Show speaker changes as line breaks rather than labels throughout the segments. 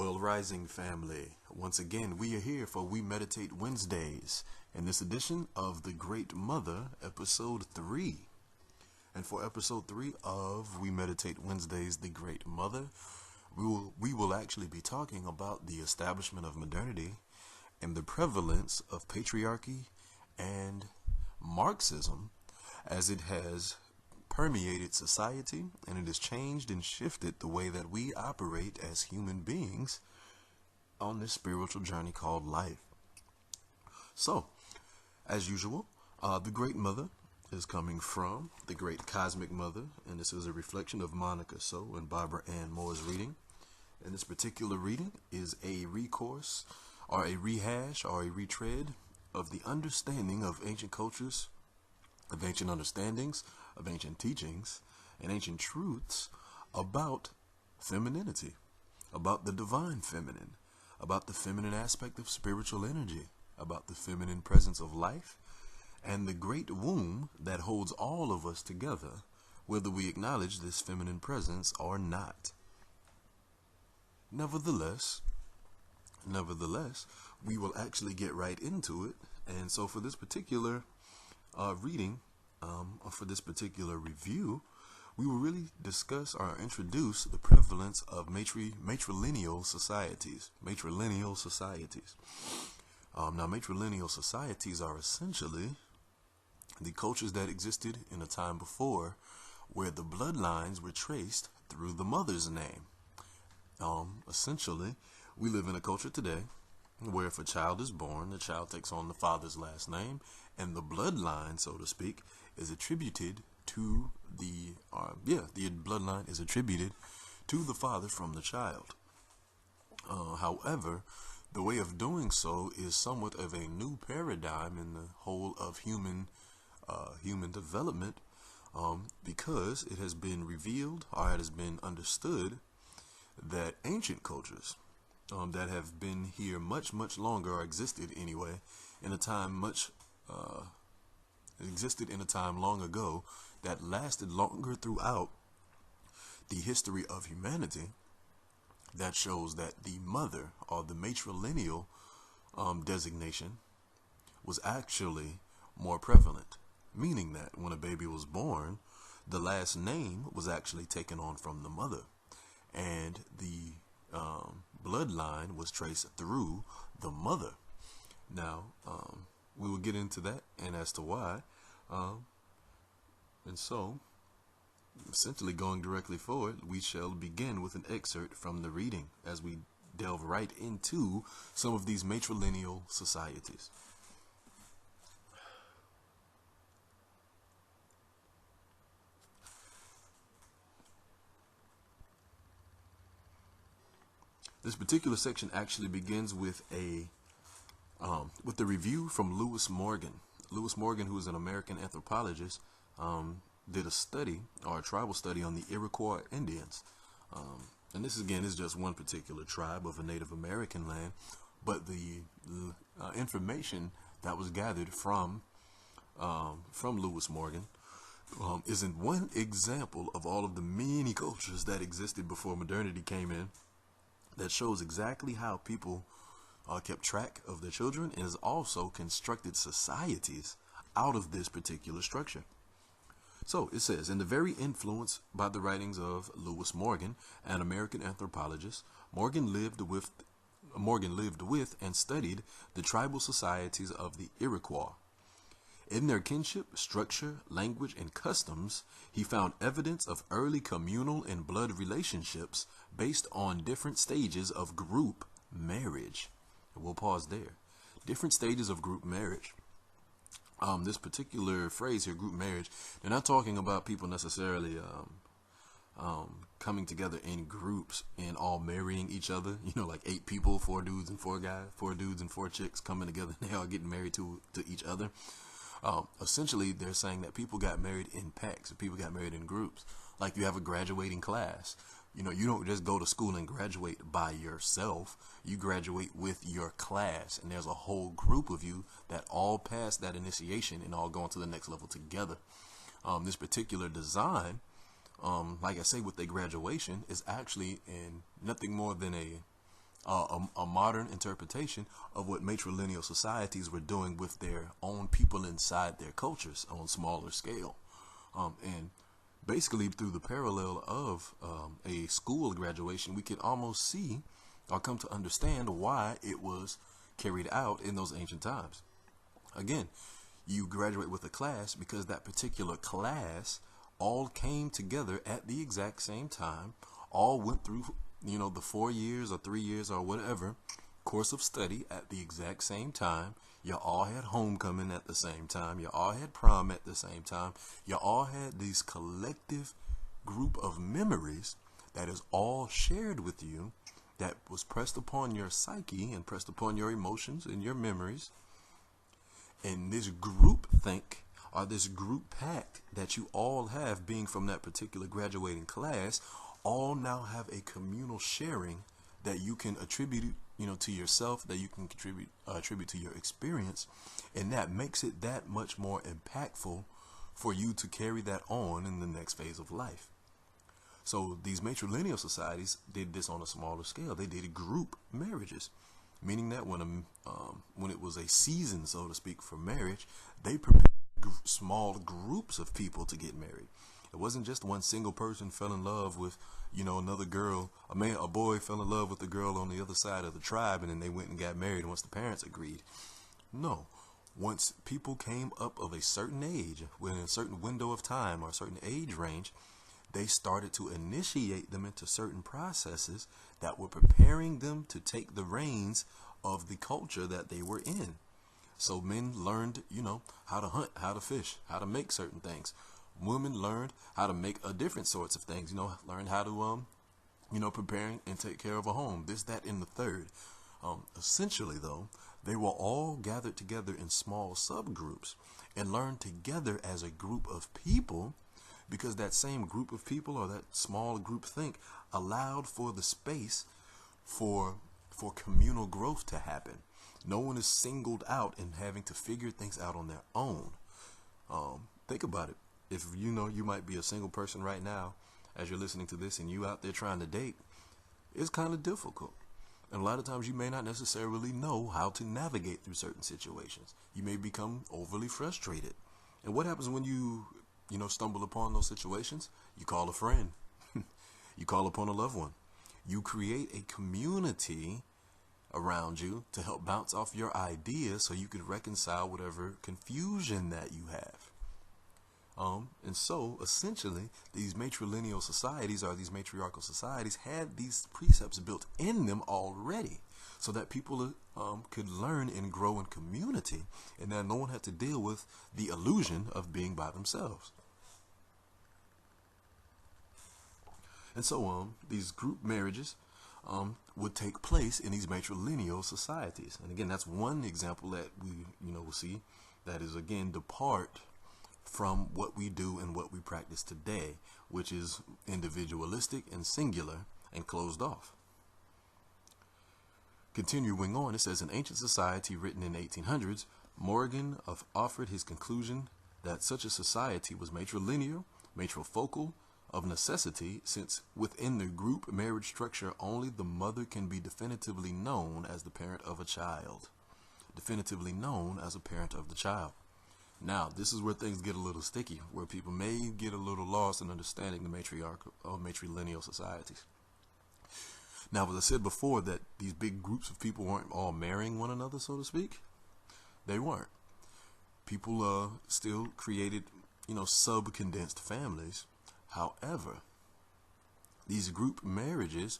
Well, Rising family, once again, we are here for We Meditate Wednesdays in this edition of The Great Mother, episode 3. And for episode 3 of We Meditate Wednesdays, The Great Mother, we will actually be talking about the establishment of modernity and the prevalence of patriarchy and Marxism as it has permeated society, and it has changed and shifted the way that we operate as human beings on this spiritual journey called life. So, as usual, the Great Mother is coming from the Great Cosmic Mother, and this is a reflection of Monica So and Barbara Ann Moore's reading. And this particular reading is a recourse or a rehash or a retread of the understanding of ancient cultures, of ancient understandings, of ancient teachings, and ancient truths about femininity, about the divine feminine, about the feminine aspect of spiritual energy, about the feminine presence of life, and the great womb that holds all of us together, whether we acknowledge this feminine presence or not. Nevertheless, we will actually get right into it. And so for this particular reading, or for this particular review, we will really discuss or introduce the prevalence of matrilineal societies. Now, matrilineal societies are essentially the cultures that existed in a time before where the bloodlines were traced through the mother's name. Essentially, we live in a culture today where if a child is born, the child takes on the father's last name, and the bloodline, so to speak, is attributed to the bloodline is attributed to the father from the child. However, the way of doing so is somewhat of a new paradigm in the whole of human development, because it has been revealed, or it has been understood, that ancient cultures that have been here much longer, or existed anyway, in a time long ago that lasted longer throughout the history of humanity, that shows that the mother, or the matrilineal designation, was actually more prevalent, meaning that when a baby was born, the last name was actually taken on from the mother, and the bloodline was traced through the mother. Now, we will get into that and as to why. And so, essentially going directly forward, we shall begin with an excerpt from the reading as we delve right into some of these matrilineal societies. This particular section actually begins with the review from Lewis Morgan. Lewis Morgan, who is an American anthropologist, did a study, or a tribal study, on the Iroquois Indians. And this, again, is just one particular tribe of a Native American land, but the information that was gathered from Lewis Morgan isn't one example of all of the many cultures that existed before modernity came in, that shows exactly how people kept track of their children, and has also constructed societies out of this particular structure. So it says, in the very influenced by the writings of Lewis Morgan, an American anthropologist, Morgan lived with and studied the tribal societies of the Iroquois. In their kinship, structure, language, and customs, he found evidence of early communal and blood relationships based on different stages of group marriage. We'll pause there. Different stages of group marriage. This particular phrase here, group marriage, they're not talking about people necessarily coming together in groups and all marrying each other. Like 8 people, 4 dudes and 4 guys, 4 dudes and 4 chicks coming together, and they all getting married to each other. Essentially, they're saying that people got married in packs, people got married in groups. Like you have a graduating class. You don't just go to school and graduate by yourself. You graduate with your class, and there's a whole group of you that all pass that initiation and all go on to the next level together. This particular design, like I say, with a graduation, is actually in nothing more than a modern interpretation of what matrilineal societies were doing with their own people inside their cultures on smaller scale. And basically through the parallel of a school graduation, we could almost see or come to understand why it was carried out in those ancient times. Again, you graduate with a class because that particular class all came together at the exact same time, all went through, the 4 years or 3 years or whatever course of study at the exact same time. You all had homecoming at the same time. You all had prom at the same time. You all had these collective group of memories that is all shared with you, that was pressed upon your psyche and pressed upon your emotions and your memories. And this group think, or this group pact that you all have, being from that particular graduating class, all now have a communal sharing that you can attribute, to yourself, that you can attribute to your experience, and that makes it that much more impactful for you to carry that on in the next phase of life. So these matrilineal societies did this on a smaller scale. They did group marriages, meaning that when it was a season, so to speak, for marriage, they prepared small groups of people to get married. It wasn't just one single person fell in love with, another girl. A boy fell in love with a girl on the other side of the tribe, and then they went and got married once the parents agreed. No. Once people came up of a certain age, within a certain window of time or a certain age range, they started to initiate them into certain processes that were preparing them to take the reins of the culture that they were in. So men learned, how to hunt, how to fish, how to make certain things. Women learned how to make different sorts of things, learned how to, prepare and take care of a home, this, that, and the third. Essentially, though, they were all gathered together in small subgroups and learned together as a group of people, because that same group of people, or that small group think, allowed for the space for communal growth to happen. No one is singled out and having to figure things out on their own. Think about it. If you might be a single person right now as you're listening to this, and you out there trying to date, it's kind of difficult. And a lot of times you may not necessarily know how to navigate through certain situations. You may become overly frustrated. And what happens when you stumble upon those situations? You call a friend. You call upon a loved one. You create a community around you to help bounce off your ideas so you can reconcile whatever confusion that you have. And so essentially these matrilineal societies, or these matriarchal societies, had these precepts built in them already, so that people could learn and grow in community, and that no one had to deal with the illusion of being by themselves. And so these group marriages would take place in these matrilineal societies. And again, that's one example that we will see that is, again, depart from what we do and what we practice today, which is individualistic and singular and closed off. Continuing on, it says, in ancient society written in 1800s, Morgan offered his conclusion that such a society was matrilineal, matrifocal, of necessity, since within the group marriage structure only the mother can be definitively known as the parent of a child. Definitively known as a parent of the child. Now, this is where things get a little sticky, where people may get a little lost in understanding the matrilineal societies. Now, as I said before, that these big groups of people weren't all marrying one another, so to speak. They weren't. People still created, sub-condensed families. However, these group marriages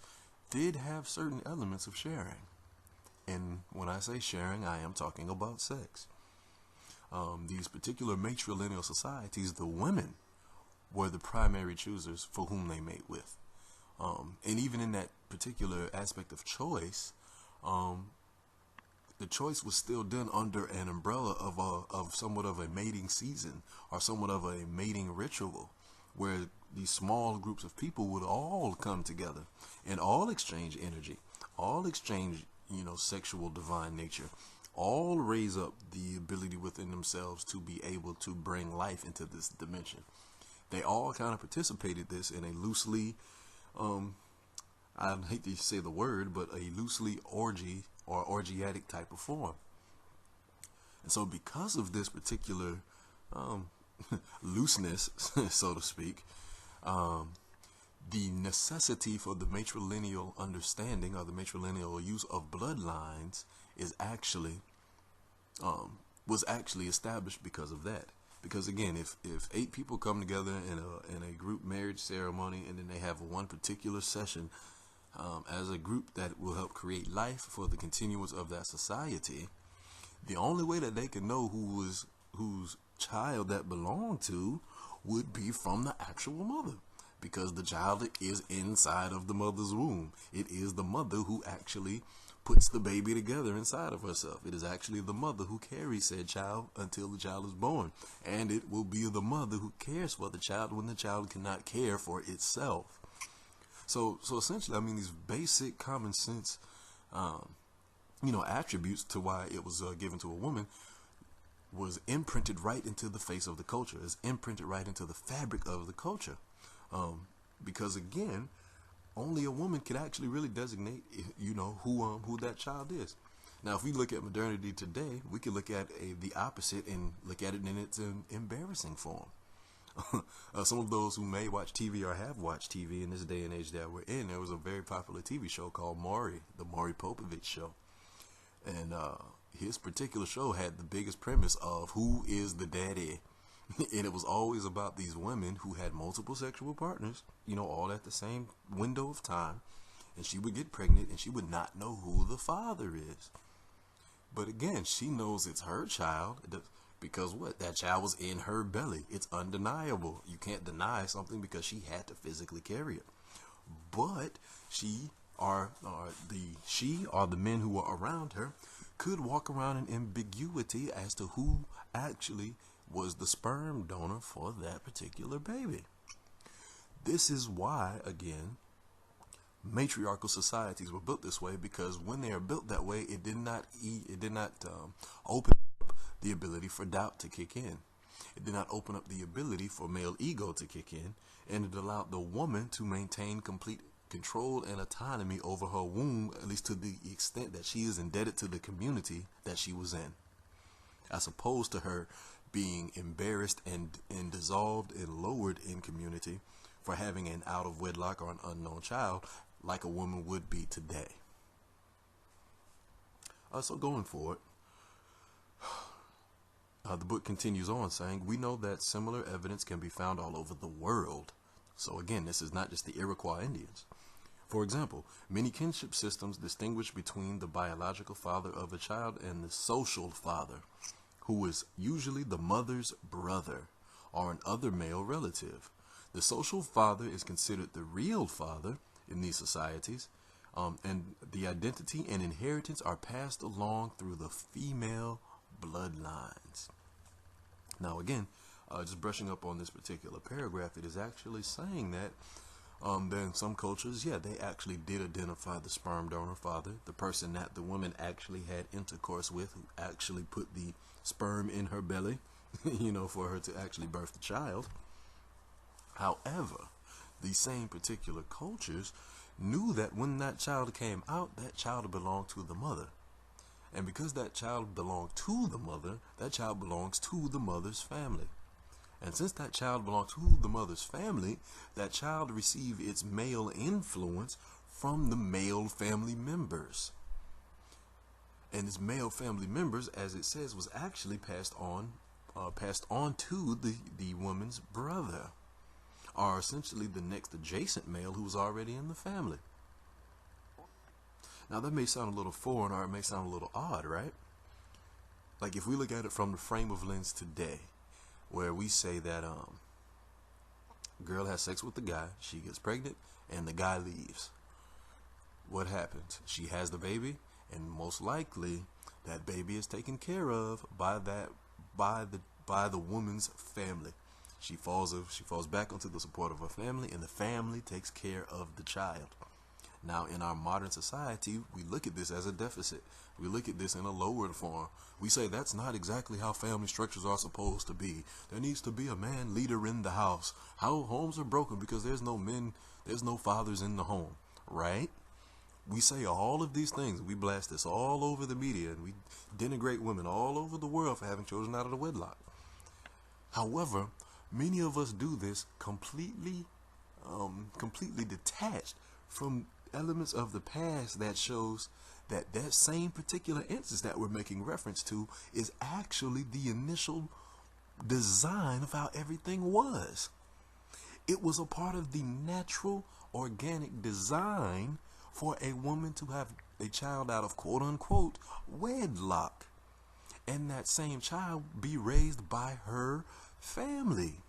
did have certain elements of sharing. And when I say sharing, I am talking about sex. These particular matrilineal societies, the women were the primary choosers for whom they mate with. And even in that particular aspect of choice, the choice was still done under an umbrella of somewhat of a mating season, or somewhat of a mating ritual, where these small groups of people would all come together and all exchange energy, all exchange, sexual divine nature, all raise up the ability within themselves to be able to bring life into this dimension. They all kind of participated this in a loosely I hate to say the word, but a loosely orgy or orgiatic type of form. And so because of this particular um, looseness, so to speak, the necessity for the matrilineal understanding or the matrilineal use of bloodlines is actually was actually established because of that. Because again, if 8 people come together in a group marriage ceremony, and then they have one particular session as a group that will help create life for the continuance of that society, the only way that they can know whose child that belonged to would be from the actual mother, because the child is inside of the mother's womb. It is the mother who actually puts the baby together inside of herself. It is actually the mother who carries said child until the child is born, and it will be the mother who cares for the child when the child cannot care for itself. So essentially, I mean, these basic common sense attributes to why it was given to a woman was imprinted right into the face of the culture. It's imprinted right into the fabric of the culture. Because again, only a woman could actually really designate, who that child is. Now, if we look at modernity today, we could look at the opposite and look at it in its embarrassing form. Some of those who may watch TV or have watched TV in this day and age that we're in, there was a very popular TV show called Maury, the Maury Povich show. And his particular show had the biggest premise of who is the daddy. And it was always about these women who had multiple sexual partners, all at the same window of time. And she would get pregnant and she would not know who the father is. But again, she knows it's her child because that child was in her belly. It's undeniable. You can't deny something because she had to physically carry it. But she or the men who were around her could walk around in ambiguity as to who actually was the sperm donor for that particular baby. This is why, again, matriarchal societies were built this way, because when they are built that way, it did not open up the ability for doubt to kick in. It did not open up the ability for male ego to kick in, and it allowed the woman to maintain complete control and autonomy over her womb, at least to the extent that she is indebted to the community that she was in, as opposed to her being embarrassed and dissolved and lowered in community for having an out of wedlock or an unknown child like a woman would be today. So going forward, the book continues on saying, we know that similar evidence can be found all over the world. So again, this is not just the Iroquois Indians. For example, many kinship systems distinguish between the biological father of a child and the social father, who is usually the mother's brother or an other male relative. The social father is considered the real father in these societies, and the identity and inheritance are passed along through the female bloodlines. Now again, just brushing up on this particular paragraph, it is actually saying that in some cultures, they actually did identify the sperm donor father, the person that the woman actually had intercourse with, who actually put the sperm in her belly, for her to actually birth the child. However, these same particular cultures knew that when that child came out, that child belonged to the mother. And because that child belonged to the mother, that child belongs to the mother's family. And since that child belonged to the mother's family, that child received its male influence from the male family members. And its male family members, as it says, was actually passed on to the woman's brother, or essentially the next adjacent male who was already in the family. Now that may sound a little foreign, or it may sound a little odd, right? Like if we look at it from the frame of lens today, where we say that girl has sex with the guy, she gets pregnant, and the guy leaves. What happens? She has the baby, and most likely that baby is taken care of by the woman's family. She falls back onto the support of her family, and the family takes care of the child. Now, in our modern society, we look at this as a deficit. We look at this in a lowered form. We say that's not exactly how family structures are supposed to be. There needs to be a man leader in the house. How homes are broken because there's no men, there's no fathers in the home. right? We say all of these things. We blast this all over the media, and we denigrate women all over the world for having children out of the wedlock. However, many of us do this completely detached from elements of the past that shows that that same particular instance that we're making reference to is actually the initial design of how everything was. It was a part of the natural, organic design for a woman to have a child out of quote unquote wedlock, and that same child be raised by her family.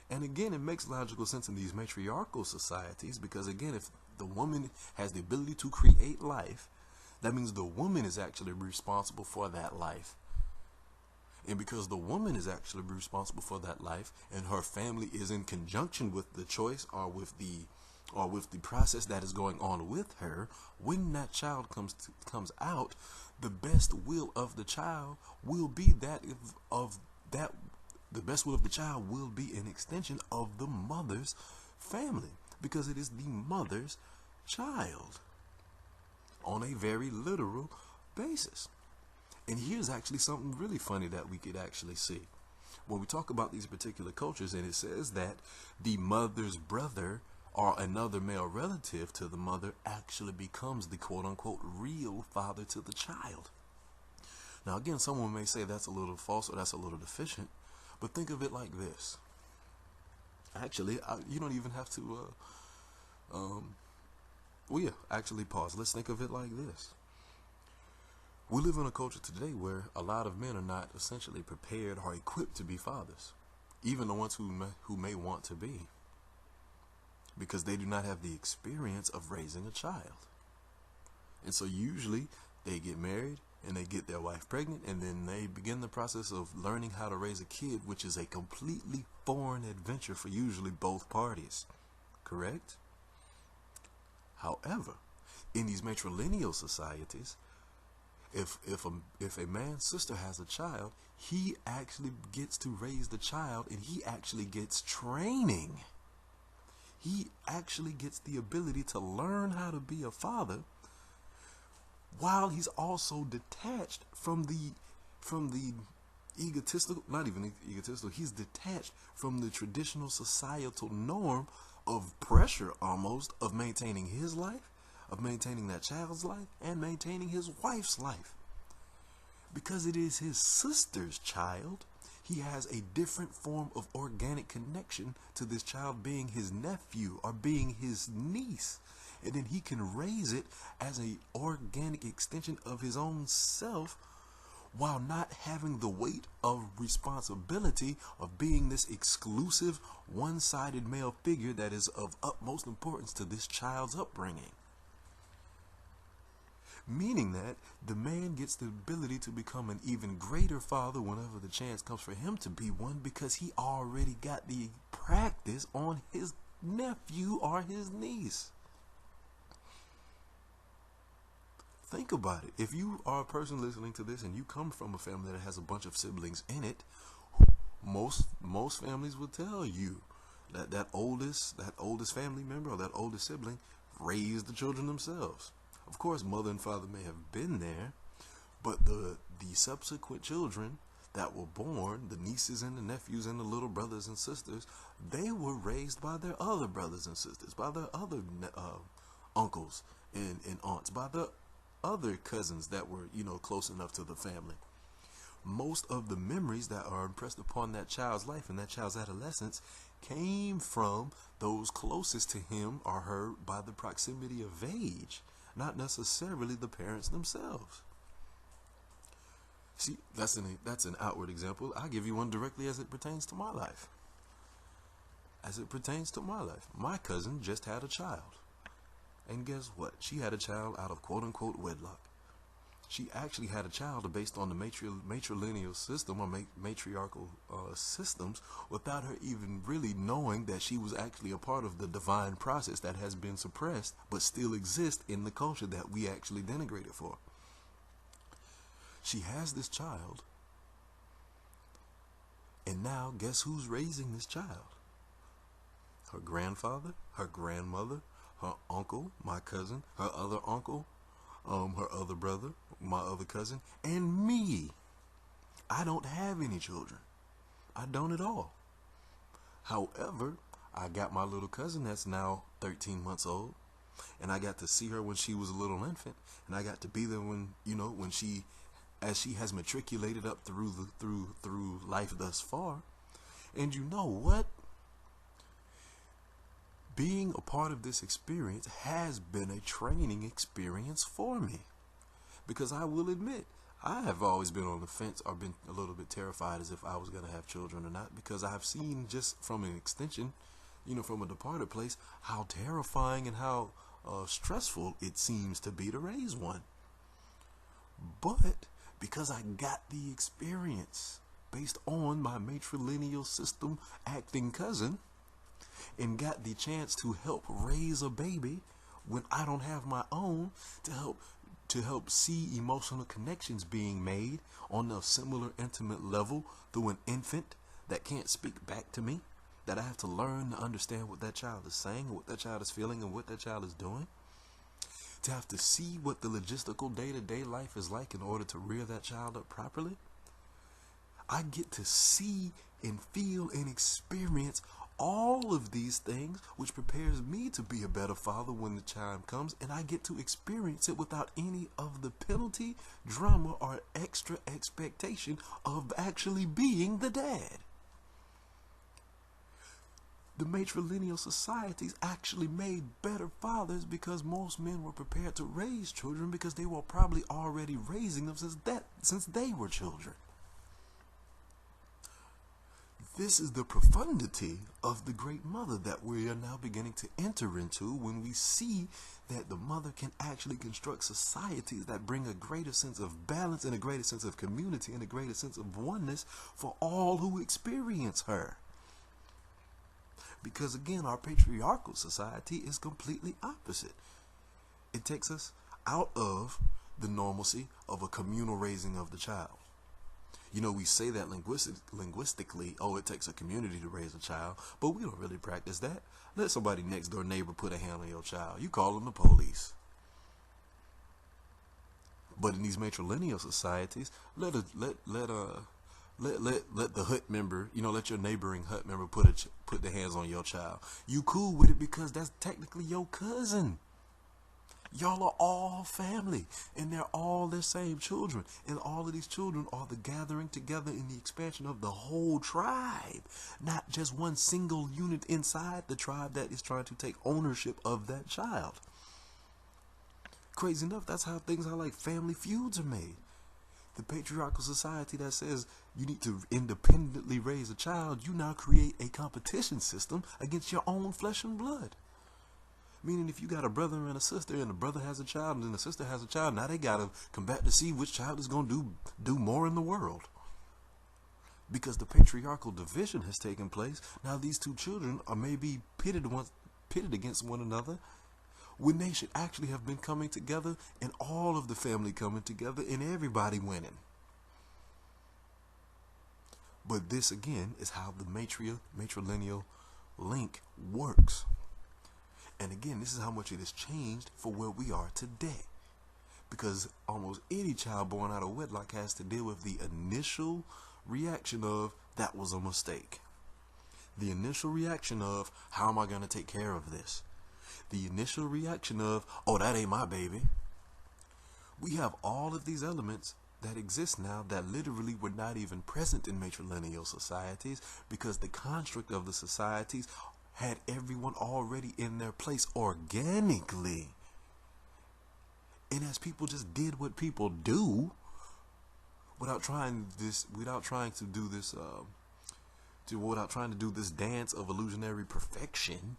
And again, it makes logical sense in these matriarchal societies, because again, if the woman has the ability to create life, that means the woman is actually responsible for that life. And because the woman is actually responsible for that life, and her family is in conjunction with the choice or with the process that is going on with her, when that child comes out, the best will of the child will be the best will of the child will be an extension of the mother's family, because it is the mother's child on a very literal basis. And here's actually something really funny that we could actually see when we talk about these particular cultures, and it says that the mother's brother or another male relative to the mother actually becomes the quote-unquote real father to the child. Now again, someone may say that's a little false or that's a little deficient, but think of it like this. Actually, you don't even have to actually pause. Let's think of it like this. We live in a culture today where a lot of men are not essentially prepared or equipped to be fathers, even the ones who may want to be, because they do not have the experience of raising a child. And so usually they get married and they get their wife pregnant, and then they begin the process of learning how to raise a kid, which is a completely foreign adventure for usually both parties. Correct? However, in these matrilineal societies, if a man's sister has a child, he actually gets to raise the child, and he actually gets training. He actually gets the ability to learn how to be a father, while he's also detached from the egotistical, not even egotistical, he's detached from the traditional societal norm of pressure almost of maintaining his life, of maintaining that child's life, and maintaining his wife's life. Because it is his sister's child, he has a different form of organic connection to this child being his nephew or being his niece. And then he can raise it as an organic extension of his own self, while not having the weight of responsibility of being this exclusive, one-sided male figure that is of utmost importance to this child's upbringing. Meaning that the man gets the ability to become an even greater father whenever the chance comes for him to be one, because he already got the practice on his nephew or his niece. Think about it. If you are a person listening to this and you come from a family that has a bunch of siblings in it, most families will tell you that that oldest family member or that oldest sibling raised the children themselves. Of course, mother and father may have been there, but the subsequent children that were born, the nieces and the nephews and the little brothers and sisters, they were raised by their other brothers and sisters, by their other uncles and aunts, by the other cousins that were, close enough to the family. Most of the memories that are impressed upon that child's life and that child's adolescence came from those closest to him or her by the proximity of age, not necessarily the parents themselves. See, that's an outward example. I'll give you one directly as it pertains to my life. As it pertains to my life, my cousin just had a child. And guess what? She had a child out of quote-unquote wedlock. She actually had a child based on the matrilineal system or matriarchal systems, without her even really knowing that she was actually a part of the divine process that has been suppressed but still exists in the culture that we actually denigrated for. She has this child, and now guess who's raising this child? Her grandfather, her grandmother, her uncle, my cousin, her other uncle, her other brother, my other cousin, and me. I don't have any children. I don't at all. However, I got my little cousin that's now 13 months old, and I got to see her when she was a little infant, and I got to be there when, when as she has matriculated up through life thus far. And you know what? Being a part of this experience has been a training experience for me. Because I will admit, I have always been on the fence or been a little bit terrified as if I was going to have children or not, because I have seen just from an extension, from a departed place, how terrifying and how stressful it seems to be to raise one. But because I got the experience based on my matrilineal system acting cousin, and got the chance to help raise a baby when I don't have my own, to help see emotional connections being made on a similar intimate level through an infant that can't speak back to me, that I have to learn to understand what that child is saying, what that child is feeling, and what that child is doing, to have to see what the logistical day-to-day life is like in order to rear that child up properly. I get to see and feel and experience all of these things, which prepares me to be a better father when the time comes, and I get to experience it without any of the penalty, drama, or extra expectation of actually being the dad. The matrilineal societies actually made better fathers because most men were prepared to raise children because they were probably already raising them since they were children. This is the profundity of the Great Mother that we are now beginning to enter into when we see that the mother can actually construct societies that bring a greater sense of balance and a greater sense of community and a greater sense of oneness for all who experience her. Because again, our patriarchal society is completely opposite. It takes us out of the normalcy of a communal raising of the child. We say that linguistically, it takes a community to raise a child, but we don't really practice that. Let somebody next door neighbor put a hand on your child. You call them the police. But in these matrilineal societies, let the hut member, let your neighboring hut member put their hands on your child. You cool with it because that's technically your cousin. Y'all are all family, and they're all the same children, and all of these children are the gathering together in the expansion of the whole tribe, not just one single unit inside the tribe that is trying to take ownership of that child. Crazy enough, that's how things like family feuds are made. The patriarchal society that says you need to independently raise a child, you now create a competition system against your own flesh and blood. Meaning if you got a brother and a sister, and the brother has a child and then the sister has a child, now they got to combat to see which child is going to do more in the world. Because the patriarchal division has taken place, now these two children are maybe pitted against one another when they should actually have been coming together, and all of the family coming together and everybody winning. But this again is how the matrilineal link works. And again, this is how much it has changed for where we are today. Because almost any child born out of wedlock has to deal with the initial reaction of, that was a mistake. The initial reaction of, how am I going to take care of this? The initial reaction of, oh, that ain't my baby. We have all of these elements that exist now that literally were not even present in matrilineal societies, because the construct of the societies had everyone already in their place organically. And as people just did what people do, without trying to do this dance of illusionary perfection,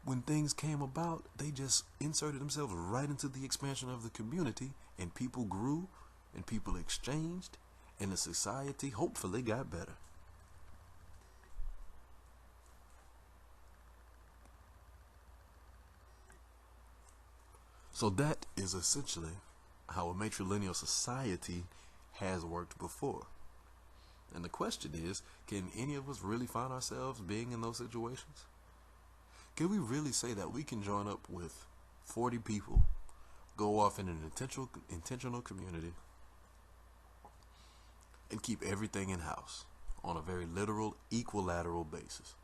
when things came about, they just inserted themselves right into the expansion of the community, and people grew, and people exchanged, and the society hopefully got better. So that is essentially how a matrilineal society has worked before. And the question is, can any of us really find ourselves being in those situations? Can we really say that we can join up with 40 people, go off in an intentional community, and keep everything in house on a very literal, equilateral basis?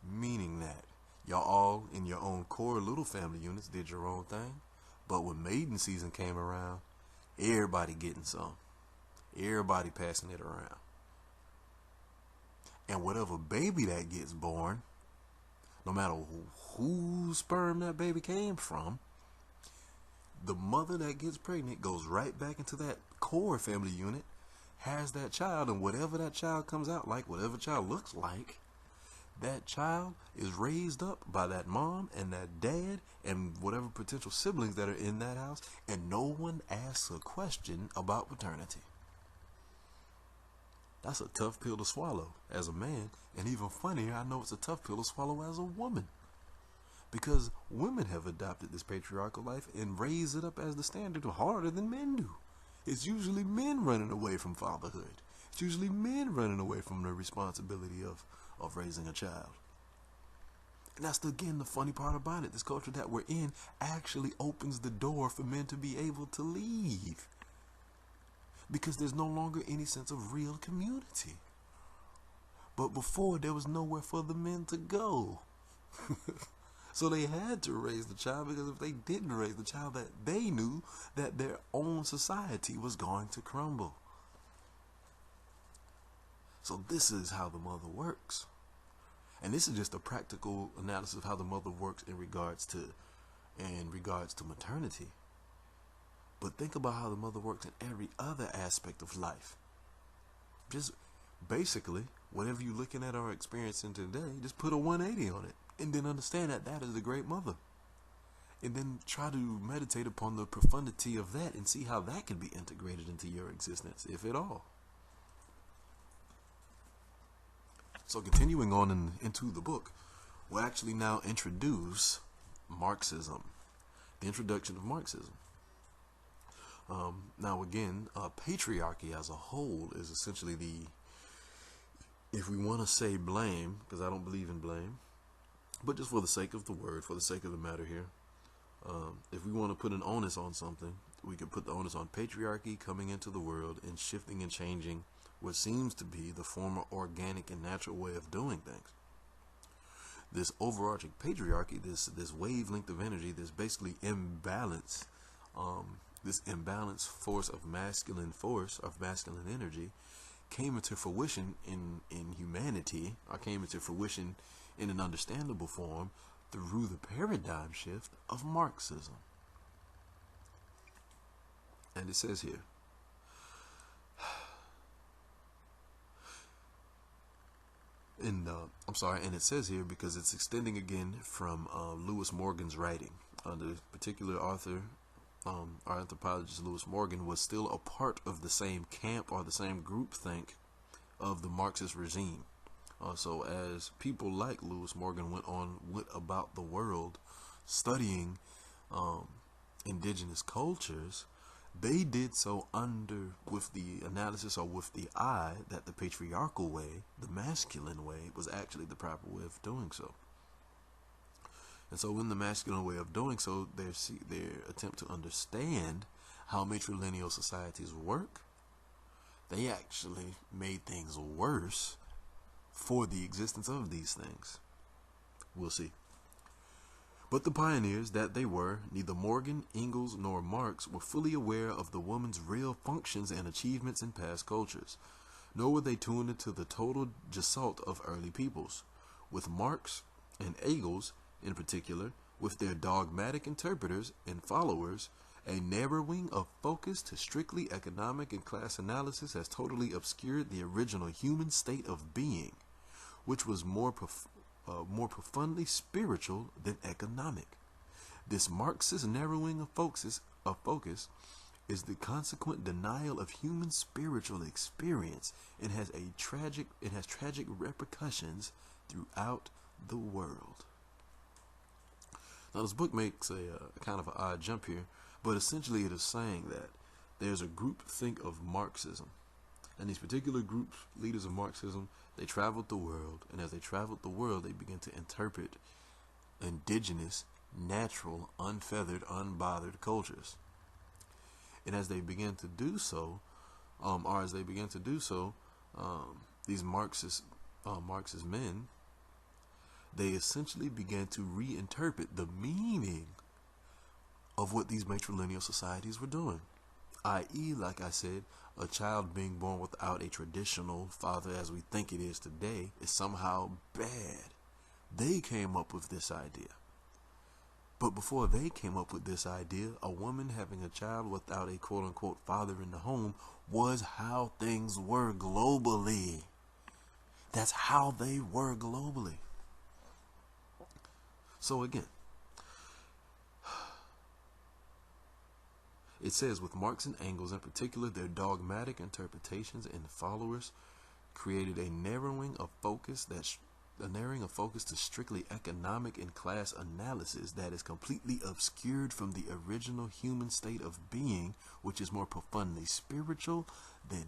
Meaning that y'all all in your own core little family units did your own thing, but when maiden season came around, everybody getting some. Everybody passing it around. And whatever baby that gets born, no matter whose sperm that baby came from, the mother that gets pregnant goes right back into that core family unit, has that child, and whatever that child comes out like, whatever child looks like, that child is raised up by that mom and that dad and whatever potential siblings that are in that house, and no one asks a question about paternity. That's a tough pill to swallow as a man, and even funnier, I know it's a tough pill to swallow as a woman, because women have adopted this patriarchal life and raised it up as the standard harder than men do. It's usually men running away from fatherhood. It's usually men running away from the responsibility of raising a child. And that's, again, the funny part about it. This culture that we're in actually opens the door for men to be able to leave, because there's no longer any sense of real community. But before, there was nowhere for the men to go. So they had to raise the child, because if they didn't raise the child, that they knew that their own society was going to crumble. So this is how the mother works. And this is just a practical analysis of how the mother works in regards to maternity. But think about how the mother works in every other aspect of life. Just basically, whatever you're looking at or experiencing today, just put a 180 on it, and then understand that that is the great mother. And then try to meditate upon the profundity of that and see how that can be integrated into your existence, if at all. So continuing on into the book, we'll actually now introduce Marxism, the introduction of Marxism. Now again, patriarchy as a whole is essentially if we want to say blame, because I don't believe in blame, but just for the sake of the word, for the sake of the matter here, if we want to put an onus on something, we could put the onus on patriarchy coming into the world and shifting and changing what seems to be the former organic and natural way of doing things. This overarching patriarchy, this wavelength of energy, this basically imbalance, this imbalanced force of masculine energy, came into fruition in humanity, or came into fruition in an understandable form through the paradigm shift of Marxism. And it says here, and it says here because it's extending again from Lewis Morgan's writing. The particular author, our anthropologist Lewis Morgan, was still a part of the same camp or the same groupthink of the Marxist regime. So as people like Lewis Morgan went about the world studying indigenous cultures, they did so with the analysis or with the eye that the patriarchal way, the masculine way, was actually the proper way of doing so. And so in the masculine way of doing so, their attempt to understand how matrilineal societies work, they actually made things worse for the existence of these things. We'll see. But the pioneers that they were, neither Morgan, Ingalls, nor Marx were fully aware of the woman's real functions and achievements in past cultures, nor were they tuned into the total gestalt of early peoples. With Marx and Engels, in particular, with their dogmatic interpreters and followers, a narrowing of focus to strictly economic and class analysis has totally obscured the original human state of being, which was more profoundly spiritual than economic. This Marxist narrowing of focus is the consequent denial of human spiritual experience and has tragic repercussions throughout the world. Now this book makes a kind of an odd jump here, but essentially it is saying that there's a group think of Marxism, And these particular groups, leaders of Marxism, they traveled the world, and as they traveled the world, they began to interpret indigenous, natural, unfeathered, unbothered cultures. And as they began to do so, these Marxist men, they essentially began to reinterpret the meaning of what these matrilineal societies were doing. I.e., like I said, a child being born without a traditional father as we think it is today is somehow bad. They came up with this idea. But before they came up with this idea, a woman having a child without a quote-unquote father in the home was how things were globally. That's how they were globally. So again, it says, with Marx and Engels in particular, their dogmatic interpretations and followers created a narrowing of focus to strictly economic and class analysis that is completely obscured from the original human state of being, which is more profoundly spiritual than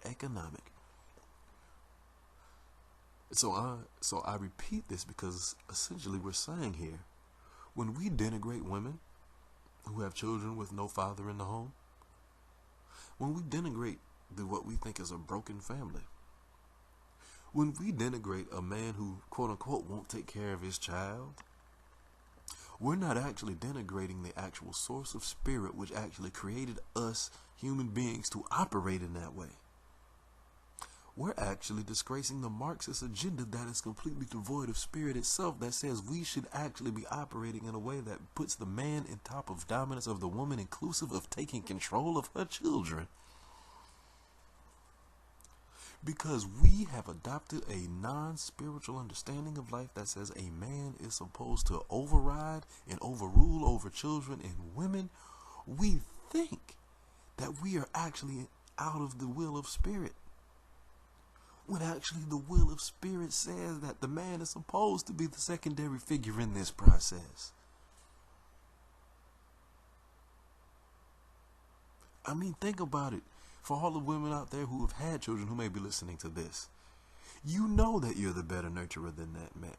economic. So I repeat this because essentially we're saying here, when we denigrate women who have children with no father in the home, when we denigrate what we think is a broken family, when we denigrate a man who quote-unquote won't take care of his child, we're not actually denigrating the actual source of spirit which actually created us human beings to operate in that way. We're actually disgracing the Marxist agenda that is completely devoid of spirit itself, that says we should actually be operating in a way that puts the man in top of dominance of the woman, inclusive of taking control of her children. Because we have adopted a non-spiritual understanding of life that says a man is supposed to override and overrule over children and women, we think that we are actually out of the will of spirit. When actually the will of spirit says that the man is supposed to be the secondary figure in this process. I mean, think about it. For all the women out there who have had children who may be listening to this, you know that you're the better nurturer than that man.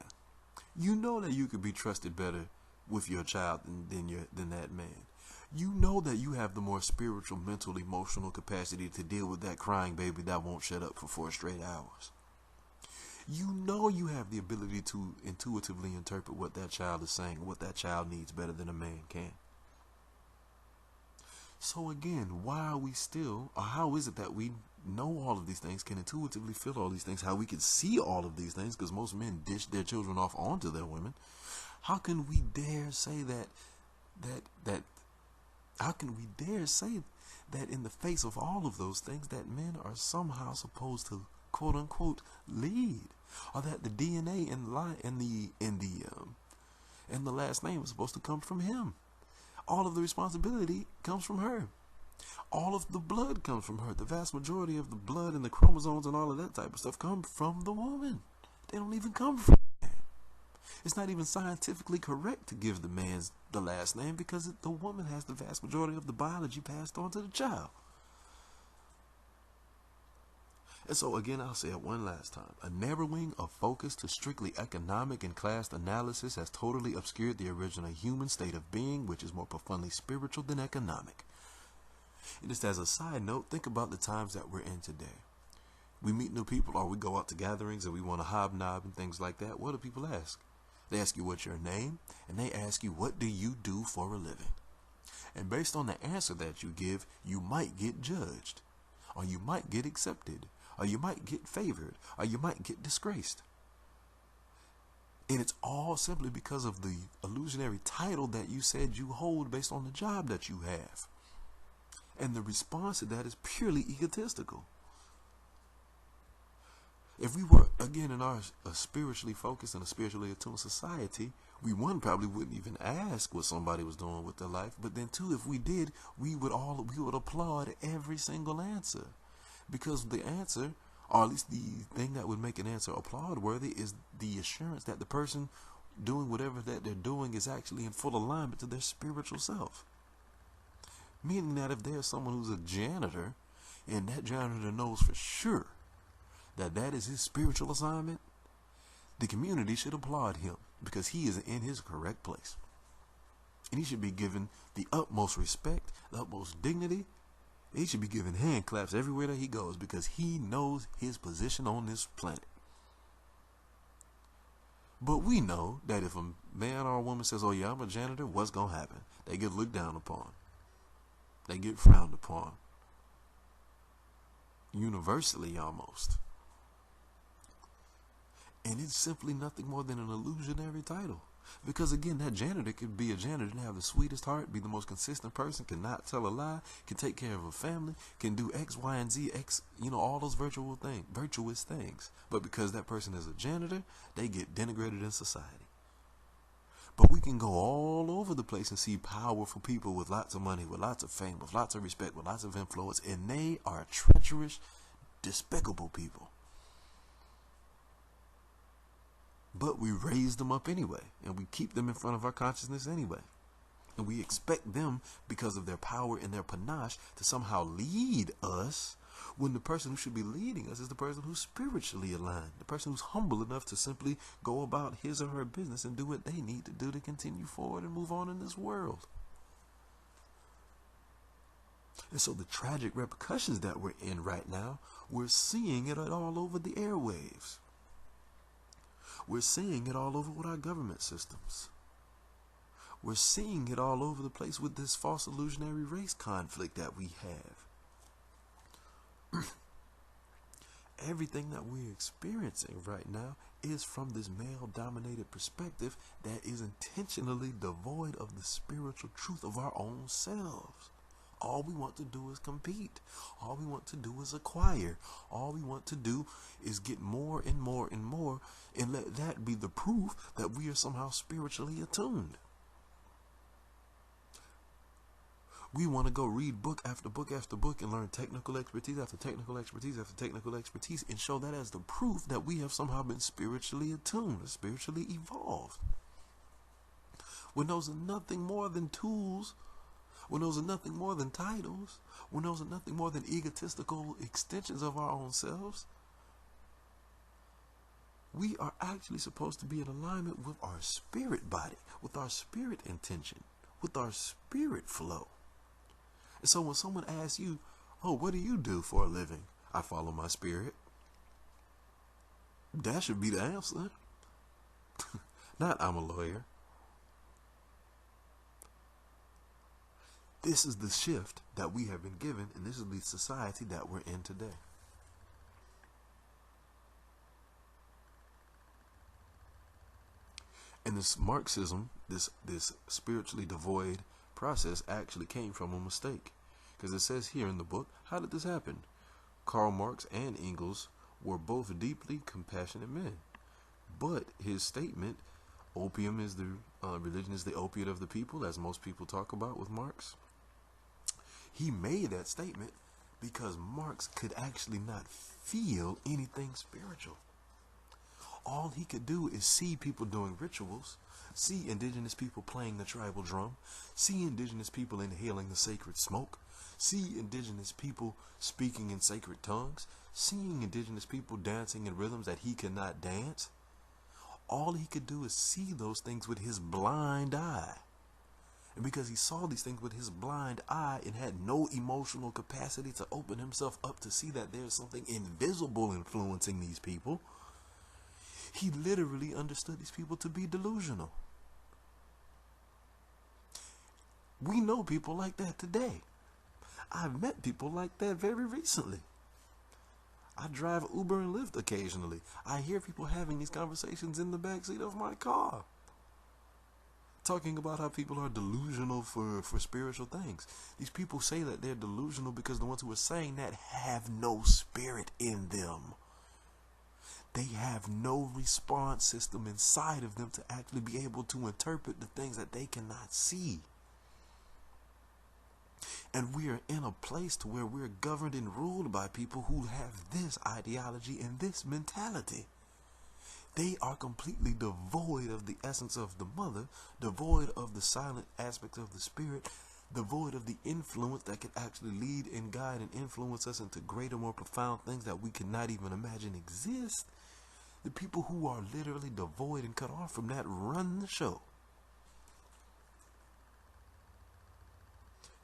You know that you could be trusted better with your child than that man. You know that you have the more spiritual, mental, emotional capacity to deal with that crying baby that won't shut up for 4 straight hours. You know you have the ability to intuitively interpret what that child is saying and what that child needs better than a man can. So again, why are we still, or how is it that we know all of these things, can intuitively feel all these things, how we can see all of these things, because most men dish their children off onto their women? How can we dare say how can we dare say that in the face of all of those things that men are somehow supposed to quote unquote lead, or that the DNA and the last name is supposed to come from him? All of the responsibility comes from her. All of the blood comes from her. The vast majority of the blood and the chromosomes and all of that type of stuff come from the woman. They don't even come from the man. It's not even scientifically correct to give the man the last name because the woman has the vast majority of the biology passed on to the child. And so again, I'll say it one last time. A narrowing of focus to strictly economic and class analysis has totally obscured the original human state of being, which is more profoundly spiritual than economic. And just as a side note, think about the times that we're in today. We meet new people, or we go out to gatherings and we want to hobnob and things like that. What do people ask? They ask you what's your name, and they ask you what do you do for a living. And based on the answer that you give, you might get judged, or you might get accepted, or you might get favored, or you might get disgraced. And it's all simply because of the illusionary title that you said you hold based on the job that you have. And the response to that is purely egotistical. If we were, again, in a spiritually focused and a spiritually attuned society, we, one, probably wouldn't even ask what somebody was doing with their life. But then, two, if we did, we would applaud every single answer. Because the answer, or at least the thing that would make an answer applaud worthy, is the assurance that the person doing whatever that they're doing is actually in full alignment to their spiritual self. Meaning that if there's someone who's a janitor, and that janitor knows for sure that that is his spiritual assignment, the community should applaud him because he is in his correct place. And he should be given the utmost respect, the utmost dignity. He should be given hand claps everywhere that he goes because he knows his position on this planet. But we know that if a man or a woman says, oh yeah, I'm a janitor, what's going to happen? They get looked down upon. They get frowned upon. Universally almost. And it's simply nothing more than an illusionary title. Because again, that janitor could be a janitor and have the sweetest heart, be the most consistent person, cannot tell a lie, can take care of a family, can do X, Y, and Z, all those virtuous things. But because that person is a janitor, they get denigrated in society. But we can go all over the place and see powerful people with lots of money, with lots of fame, with lots of respect, with lots of influence, and they are treacherous, despicable people. But we raise them up anyway, and we keep them in front of our consciousness anyway. And we expect them, because of their power and their panache, to somehow lead us, when the person who should be leading us is the person who's spiritually aligned, the person who's humble enough to simply go about his or her business and do what they need to do to continue forward and move on in this world. And so the tragic repercussions that we're in right now, we're seeing it all over the airwaves. We're seeing it all over with our government systems. We're seeing it all over the place with this false illusionary race conflict that we have. Everything that we're experiencing right now is from this male-dominated perspective that is intentionally devoid of the spiritual truth of our own selves. All we want to do is compete. All we want to do is acquire. All we want to do is get more and more and more, and let that be the proof that we are somehow spiritually attuned. We want to go read book after book after book and learn technical expertise after technical expertise after technical expertise and show that as the proof that we have somehow been spiritually attuned, spiritually evolved. When those are nothing more than tools, when those are nothing more than titles, when those are nothing more than egotistical extensions of our own selves, we are actually supposed to be in alignment with our spirit body, with our spirit intention, with our spirit flow. And so when someone asks you, oh, what do you do for a living? I follow my spirit. That should be the answer. Not I'm a lawyer. This is the shift that we have been given, and this is the society that we're in today. And this Marxism, this spiritually devoid process actually came from a mistake. Because it says here in the book, how did this happen? Karl Marx and Engels were both deeply compassionate men. But his statement, opium is the religion is the opiate of the people, as most people talk about with Marx. He made that statement because Marx could actually not feel anything spiritual. All he could do is see people doing rituals, see indigenous people playing the tribal drum, see indigenous people inhaling the sacred smoke, see indigenous people speaking in sacred tongues, seeing indigenous people dancing in rhythms that he could not dance. All he could do is see those things with his blind eye. And because he saw these things with his blind eye and had no emotional capacity to open himself up to see that there's something invisible influencing these people, he literally understood these people to be delusional. We know people like that today. I've met people like that very recently. I drive Uber and Lyft occasionally. I hear people having these conversations in the backseat of my car, talking about how people are delusional for spiritual things. These people say that they're delusional because the ones who are saying that have no spirit in them. They have no response system inside of them to actually be able to interpret the things that they cannot see. And we are in a place to where we're governed and ruled by people who have this ideology and this mentality. They are completely devoid of the essence of the mother, devoid of the silent aspects of the spirit. devoid of the influence that can actually lead and guide and influence us into greater, more profound things that we cannot even imagine exist. The people who are literally devoid and cut off from that run the show.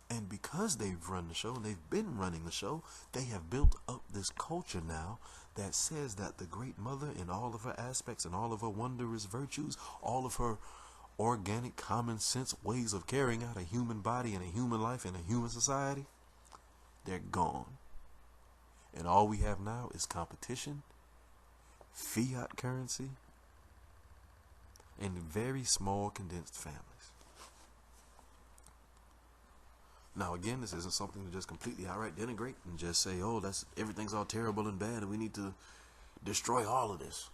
And because they've run the show, and they've been running the show, they have built up this culture now that says that the Great Mother, in all of her aspects and all of her wondrous virtues, all of her organic, common sense ways of carrying out a human body and a human life and a human society, they're gone. And all we have now is competition, fiat currency, and very small condensed families. Now again, this isn't something to just completely outright denigrate and just say, oh, everything's all terrible and bad and we need to destroy all of this.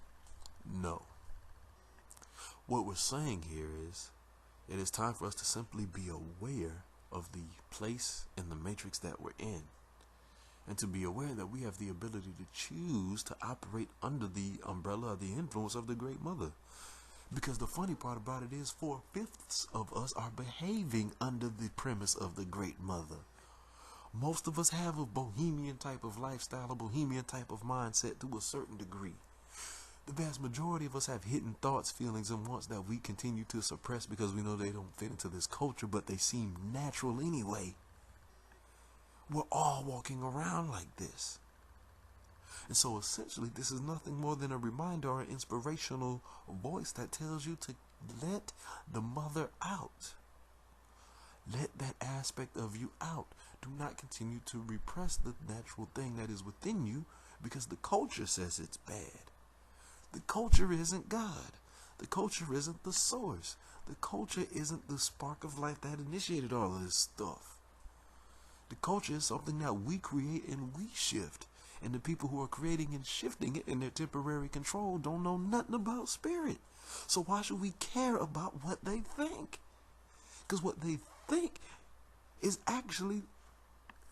No. What we're saying here is, it is time for us to simply be aware of the place in the matrix that we're in, and to be aware that we have the ability to choose to operate under the umbrella of the influence of the Great Mother. Because the funny part about it is 4/5 of us are behaving under the premise of the Great Mother. Most of us have a bohemian type of lifestyle, a bohemian type of mindset to a certain degree. The vast majority of us have hidden thoughts, feelings, and wants that we continue to suppress because we know they don't fit into this culture, but they seem natural anyway. We're all walking around like this. And so essentially, this is nothing more than a reminder or an inspirational voice that tells you to let the mother out. Let that aspect of you out. Do not continue to repress the natural thing that is within you because the culture says it's bad. The culture isn't God. The culture isn't the source. The culture isn't the spark of life that initiated all of this stuff. The culture is something that we create and we shift. And the people who are creating and shifting it in their temporary control don't know nothing about spirit. So why should we care about what they think? Because what they think is actually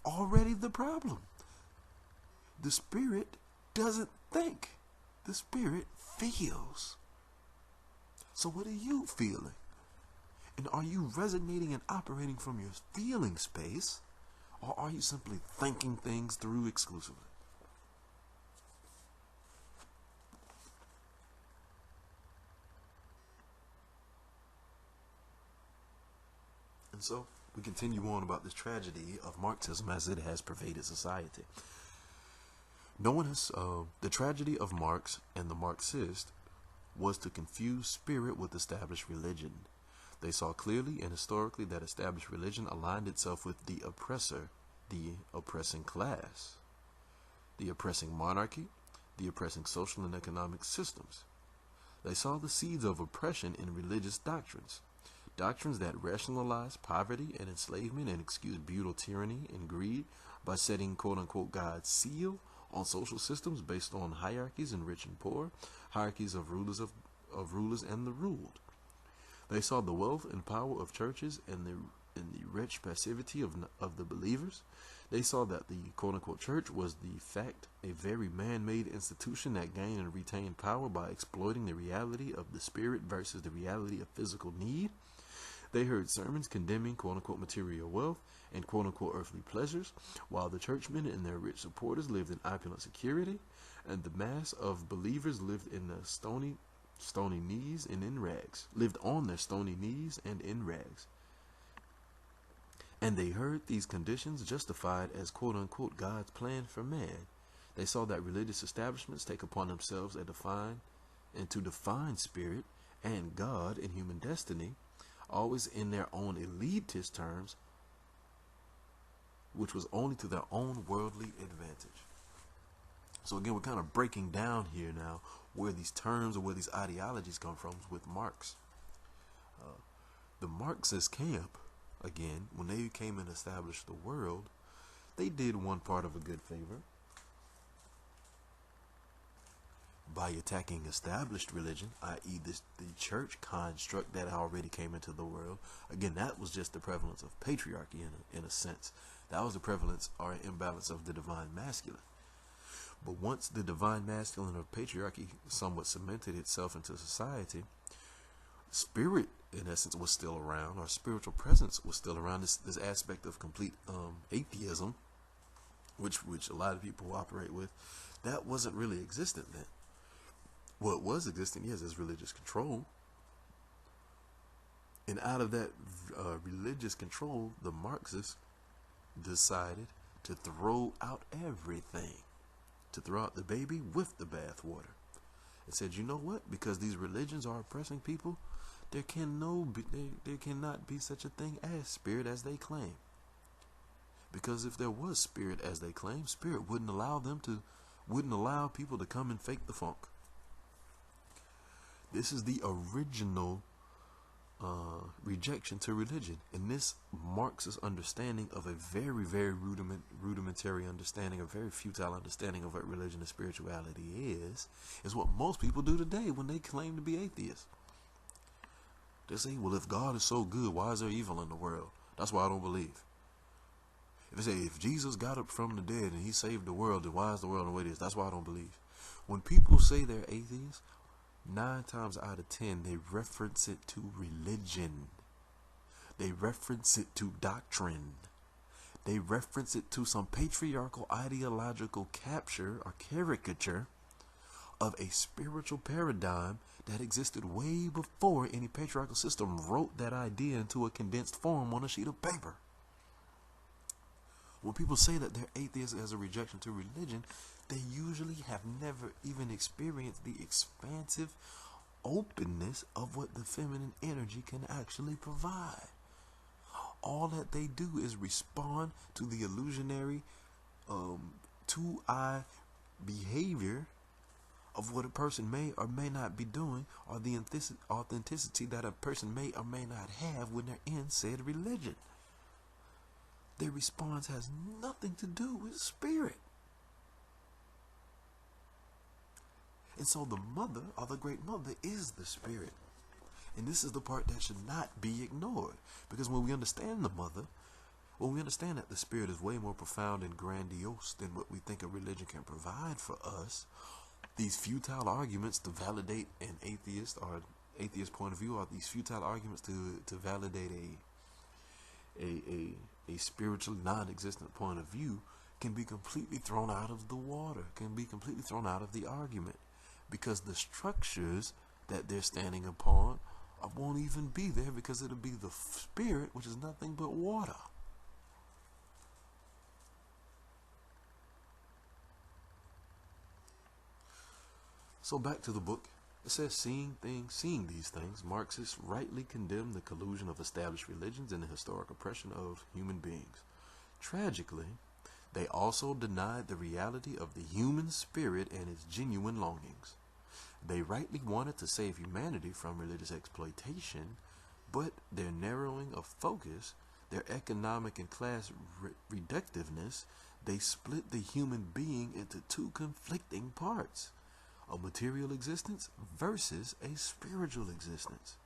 already the problem. The spirit doesn't think. The spirit feels. So what are you feeling? And are you resonating and operating from your feeling space? Or are you simply thinking things through exclusively? And so we continue on about this tragedy of Marxism as it has pervaded society. No one has, the tragedy of Marx and the Marxist was to confuse spirit with established religion. They saw clearly and historically that established religion aligned itself with the oppressor, the oppressing class, the oppressing monarchy, the oppressing social and economic systems. They saw the seeds of oppression in religious doctrines. Doctrines that rationalize poverty and enslavement and excuse brutal tyranny and greed by setting quote-unquote God's seal on social systems based on hierarchies in rich and poor, hierarchies of rulers and the ruled. They saw the wealth and power of churches and the rich passivity of the believers. They saw that the quote-unquote church was the fact a very man-made institution that gained and retained power by exploiting the reality of the spirit versus the reality of physical need. They heard sermons condemning quote-unquote material wealth and quote-unquote earthly pleasures, while the churchmen and their rich supporters lived in opulent security, and the mass of believers lived in the stony knees and in rags, lived on their stony knees and in rags. And they heard these conditions justified as quote-unquote God's plan for man. They saw that religious establishments take upon themselves to define spirit and God and human destiny, always in their own elitist terms, which was only to their own worldly advantage. So again, we're kind of breaking down here now where these terms or where these ideologies come from with Marx. The Marxist camp, again, when they came and established the world, they did one part of a good favor by attacking established religion, i.e. the church construct that already came into the world. Again, that was just the prevalence of patriarchy in a sense. That was the prevalence or imbalance of the divine masculine. But once the divine masculine of patriarchy somewhat cemented itself into society, spirit, in essence, was still around, or spiritual presence was still around. This aspect of complete atheism, which a lot of people operate with, that wasn't really existent then. What was existing, yes, is religious control. And out of that religious control, the Marxists decided to throw out everything, to throw out the baby with the bathwater. It said, you know what? Because these religions are oppressing people, there cannot be such a thing as spirit as they claim. Because if there was spirit as they claim, spirit wouldn't allow people to come and fake the funk. This is the original rejection to religion, and this Marxist understanding of a very, very rudimentary understanding, a very futile understanding of what religion and spirituality is what most people do today when they claim to be atheists. They say, well, if God is so good, why is there evil in the world? That's why I don't believe. If they say, if Jesus got up from the dead and he saved the world, then why is the world the way it is? That's why I don't believe. When people say they're atheists, 9 times out of 10, they reference it to religion. They reference it to doctrine. They reference it to some patriarchal ideological capture or caricature of a spiritual paradigm that existed way before any patriarchal system wrote that idea into a condensed form on a sheet of paper. When people say that they're atheists as a rejection to religion, they usually have never even experienced the expansive openness of what the feminine energy can actually provide. All that they do is respond to the illusionary 2-eye behavior of what a person may or may not be doing, or the authenticity that a person may or may not have when they're in said religion. Their response has nothing to do with spirit. And so the mother, or the great mother, is the spirit. And this is the part that should not be ignored. Because when we understand the mother, when we understand that the spirit is way more profound and grandiose than what we think a religion can provide for us, these futile arguments to validate an atheist or atheist point of view, or these futile arguments to validate a spiritual non-existent point of view, can be completely thrown out of the water, can be completely thrown out of the argument, because the structures that they're standing upon won't even be there, because it'll be the spirit, which is nothing but water. So back to the book. It says, seeing these things, Marxists rightly condemn the collusion of established religions and the historic oppression of human beings. Tragically, they also denied the reality of the human spirit and its genuine longings. They rightly wanted to save humanity from religious exploitation, but their narrowing of focus, their economic and class reductiveness, they split the human being into 2 conflicting parts: a material existence versus a spiritual existence.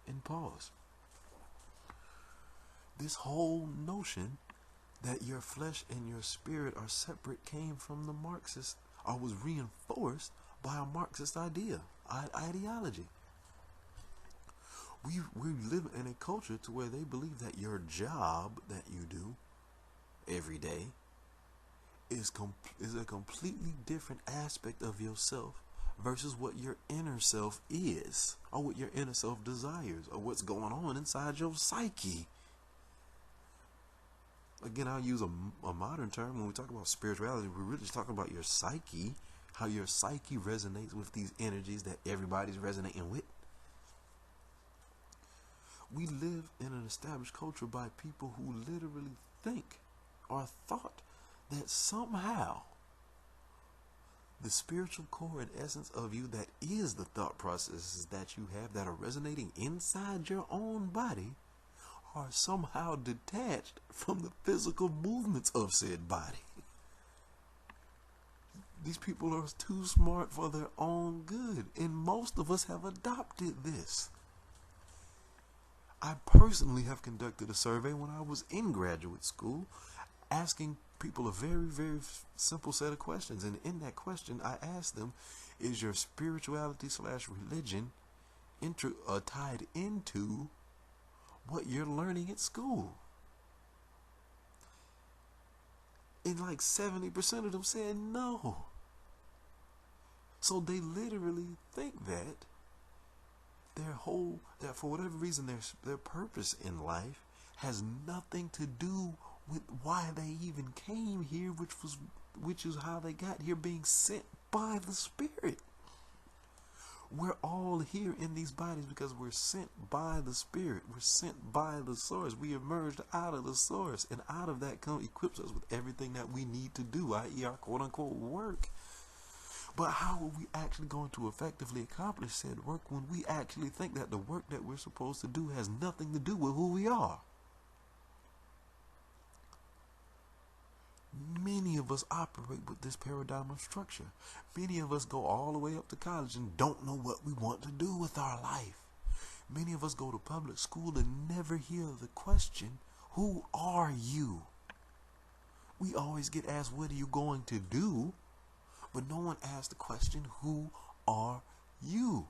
And pause. This whole notion that your flesh and your spirit are separate came from the Marxists, or was reinforced by a Marxist ideology. We live in a culture to where they believe that your job that you do every day is a completely different aspect of yourself versus what your inner self is, or what your inner self desires, or what's going on inside your psyche. Again, I'll use a modern term. When we talk about spirituality, we're really just talking about your psyche, how your psyche resonates with these energies that everybody's resonating with. We live in an established culture by people who literally think or thought that somehow the spiritual core and essence of you, that is the thought processes that you have that are resonating inside your own body, are somehow detached from the physical movements of said body. These people are too smart for their own good, and most of us have adopted this. I personally have conducted a survey when I was in graduate school, asking people a very, very simple set of questions. And in that question, I asked them, is your spirituality / religion tied into what you're learning at school. And like 70% of them said no. So they literally think that that for whatever reason their purpose in life has nothing to do with why they even came here, which is how they got here, being sent by the Spirit. We're all here in these bodies because we're sent by the Spirit. We're sent by the source. We emerged out of the source, and out of that equips us with everything that we need to do, i.e. our quote-unquote work. But how are we actually going to effectively accomplish said work when we actually think that the work that we're supposed to do has nothing to do with who we are? Many of us operate with this paradigm of structure. Many of us go all the way up to college and don't know what we want to do with our life. Many of us go to public school and never hear the question, who are you? We always get asked, what are you going to do? But no one asks the question, who are you?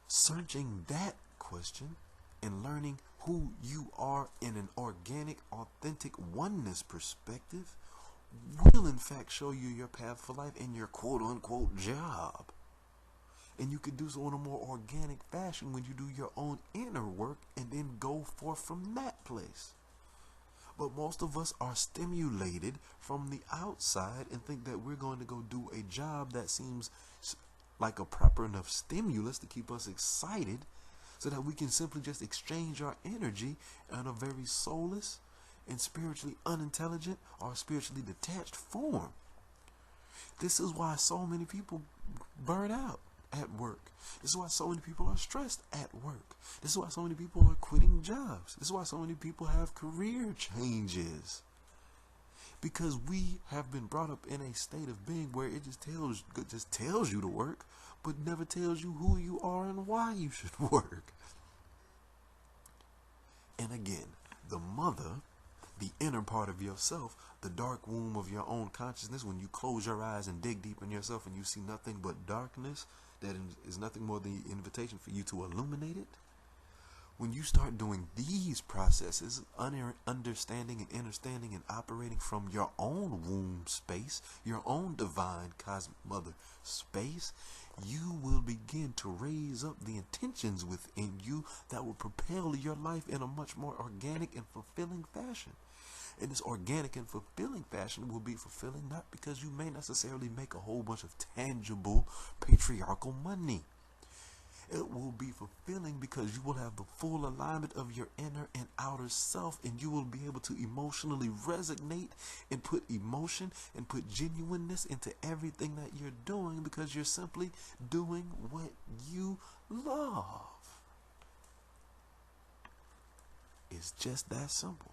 Searching that question and learning who you are in an organic, authentic oneness perspective will in fact show you your path for life and your quote-unquote job. And you can do so in a more organic fashion when you do your own inner work and then go forth from that place. But most of us are stimulated from the outside and think that we're going to go do a job that seems like a proper enough stimulus to keep us excited, so that we can simply just exchange our energy in a very soulless and spiritually unintelligent or spiritually detached form. This is why so many people burn out at work. This is why so many people are stressed at work. This is why so many people are quitting jobs. This is why so many people have career changes. Because we have been brought up in a state of being where it just tells you to work, but never tells you who you are and why you should work. And again, the mother, the inner part of yourself, the dark womb of your own consciousness, when you close your eyes and dig deep in yourself and you see nothing but darkness, that is nothing more than the invitation for you to illuminate it. When you start doing these processes, understanding and understanding and operating from your own womb space, your own divine cosmic mother space, you will begin to raise up the intentions within you that will propel your life in a much more organic and fulfilling fashion. And this organic and fulfilling fashion will be fulfilling not because you may necessarily make a whole bunch of tangible patriarchal money. It will be fulfilling because you will have the full alignment of your inner and outer self, and you will be able to emotionally resonate and put emotion and put genuineness into everything that you're doing, because you're simply doing what you love. It's just that simple.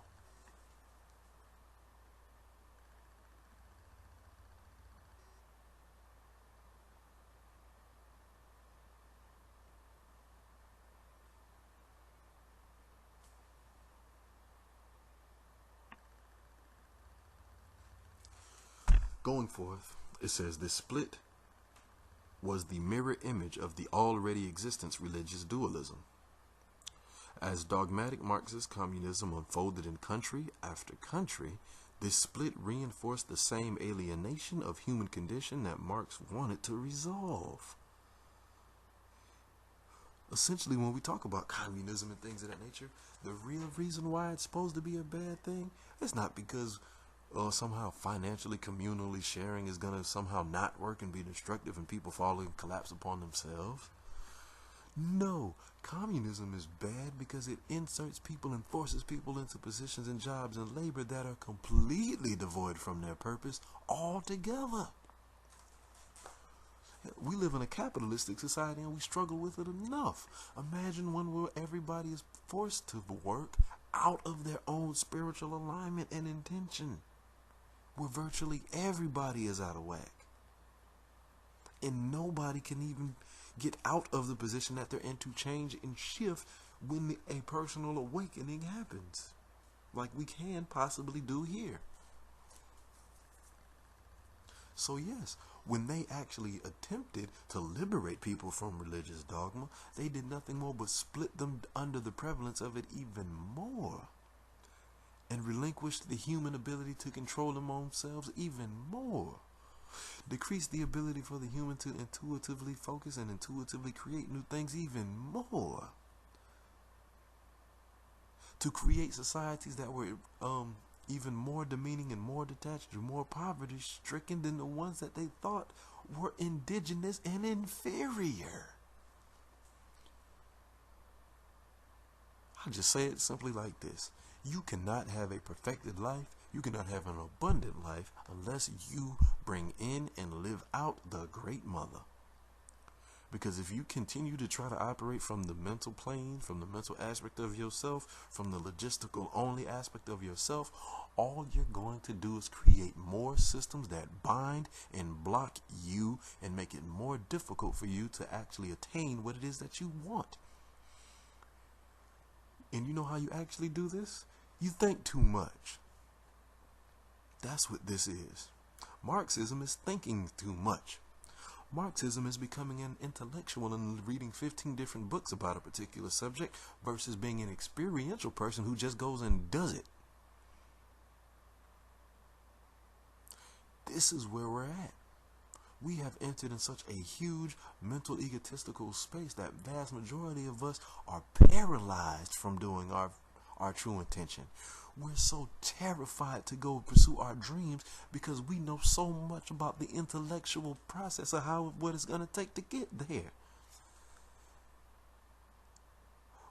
Going forth, it says this split was the mirror image of the already existent religious dualism. As dogmatic Marxist communism unfolded in country after country, this split reinforced the same alienation of human condition that Marx wanted to resolve. Essentially, when we talk about communism and things of that nature, the real reason why it's supposed to be a bad thing is not because somehow financially, communally sharing is going to somehow not work and be destructive and people fall and collapse upon themselves. No, communism is bad because it inserts people and forces people into positions and jobs and labor that are completely devoid from their purpose altogether. We live in a capitalistic society and we struggle with it enough. Imagine one where everybody is forced to work out of their own spiritual alignment and intention, where virtually everybody is out of whack. And nobody can even get out of the position that they're in to change and shift when a personal awakening happens, like we can possibly do here. So yes, When they actually attempted to liberate people from religious dogma, they did nothing more but split them under the prevalence of it even more, and relinquished the human ability to control themselves even more. Decrease the ability for the human to intuitively focus and intuitively create new things even more. To create societies that were even more demeaning and more detached and more poverty-stricken than the ones that they thought were indigenous and inferior. I'll just say it simply like this. You cannot have a perfected life, you cannot have an abundant life unless you bring in and live out the Great Mother. Because if you continue to try to operate from the mental plane, from the mental aspect of yourself, from the logistical only aspect of yourself, all you're going to do is create more systems that bind and block you and make it more difficult for you to actually attain what it is that you want. And you know how you actually do this? You think too much. That's what this is. Marxism is thinking too much. Marxism is becoming an intellectual and reading 15 different books about a particular subject versus being an experiential person who just goes and does it. This is where we're at. We have entered in such a huge mental egotistical space that vast majority of us are paralyzed from doing our true intention. We're so terrified to go pursue our dreams because we know so much about the intellectual process of what it's going to take to get there.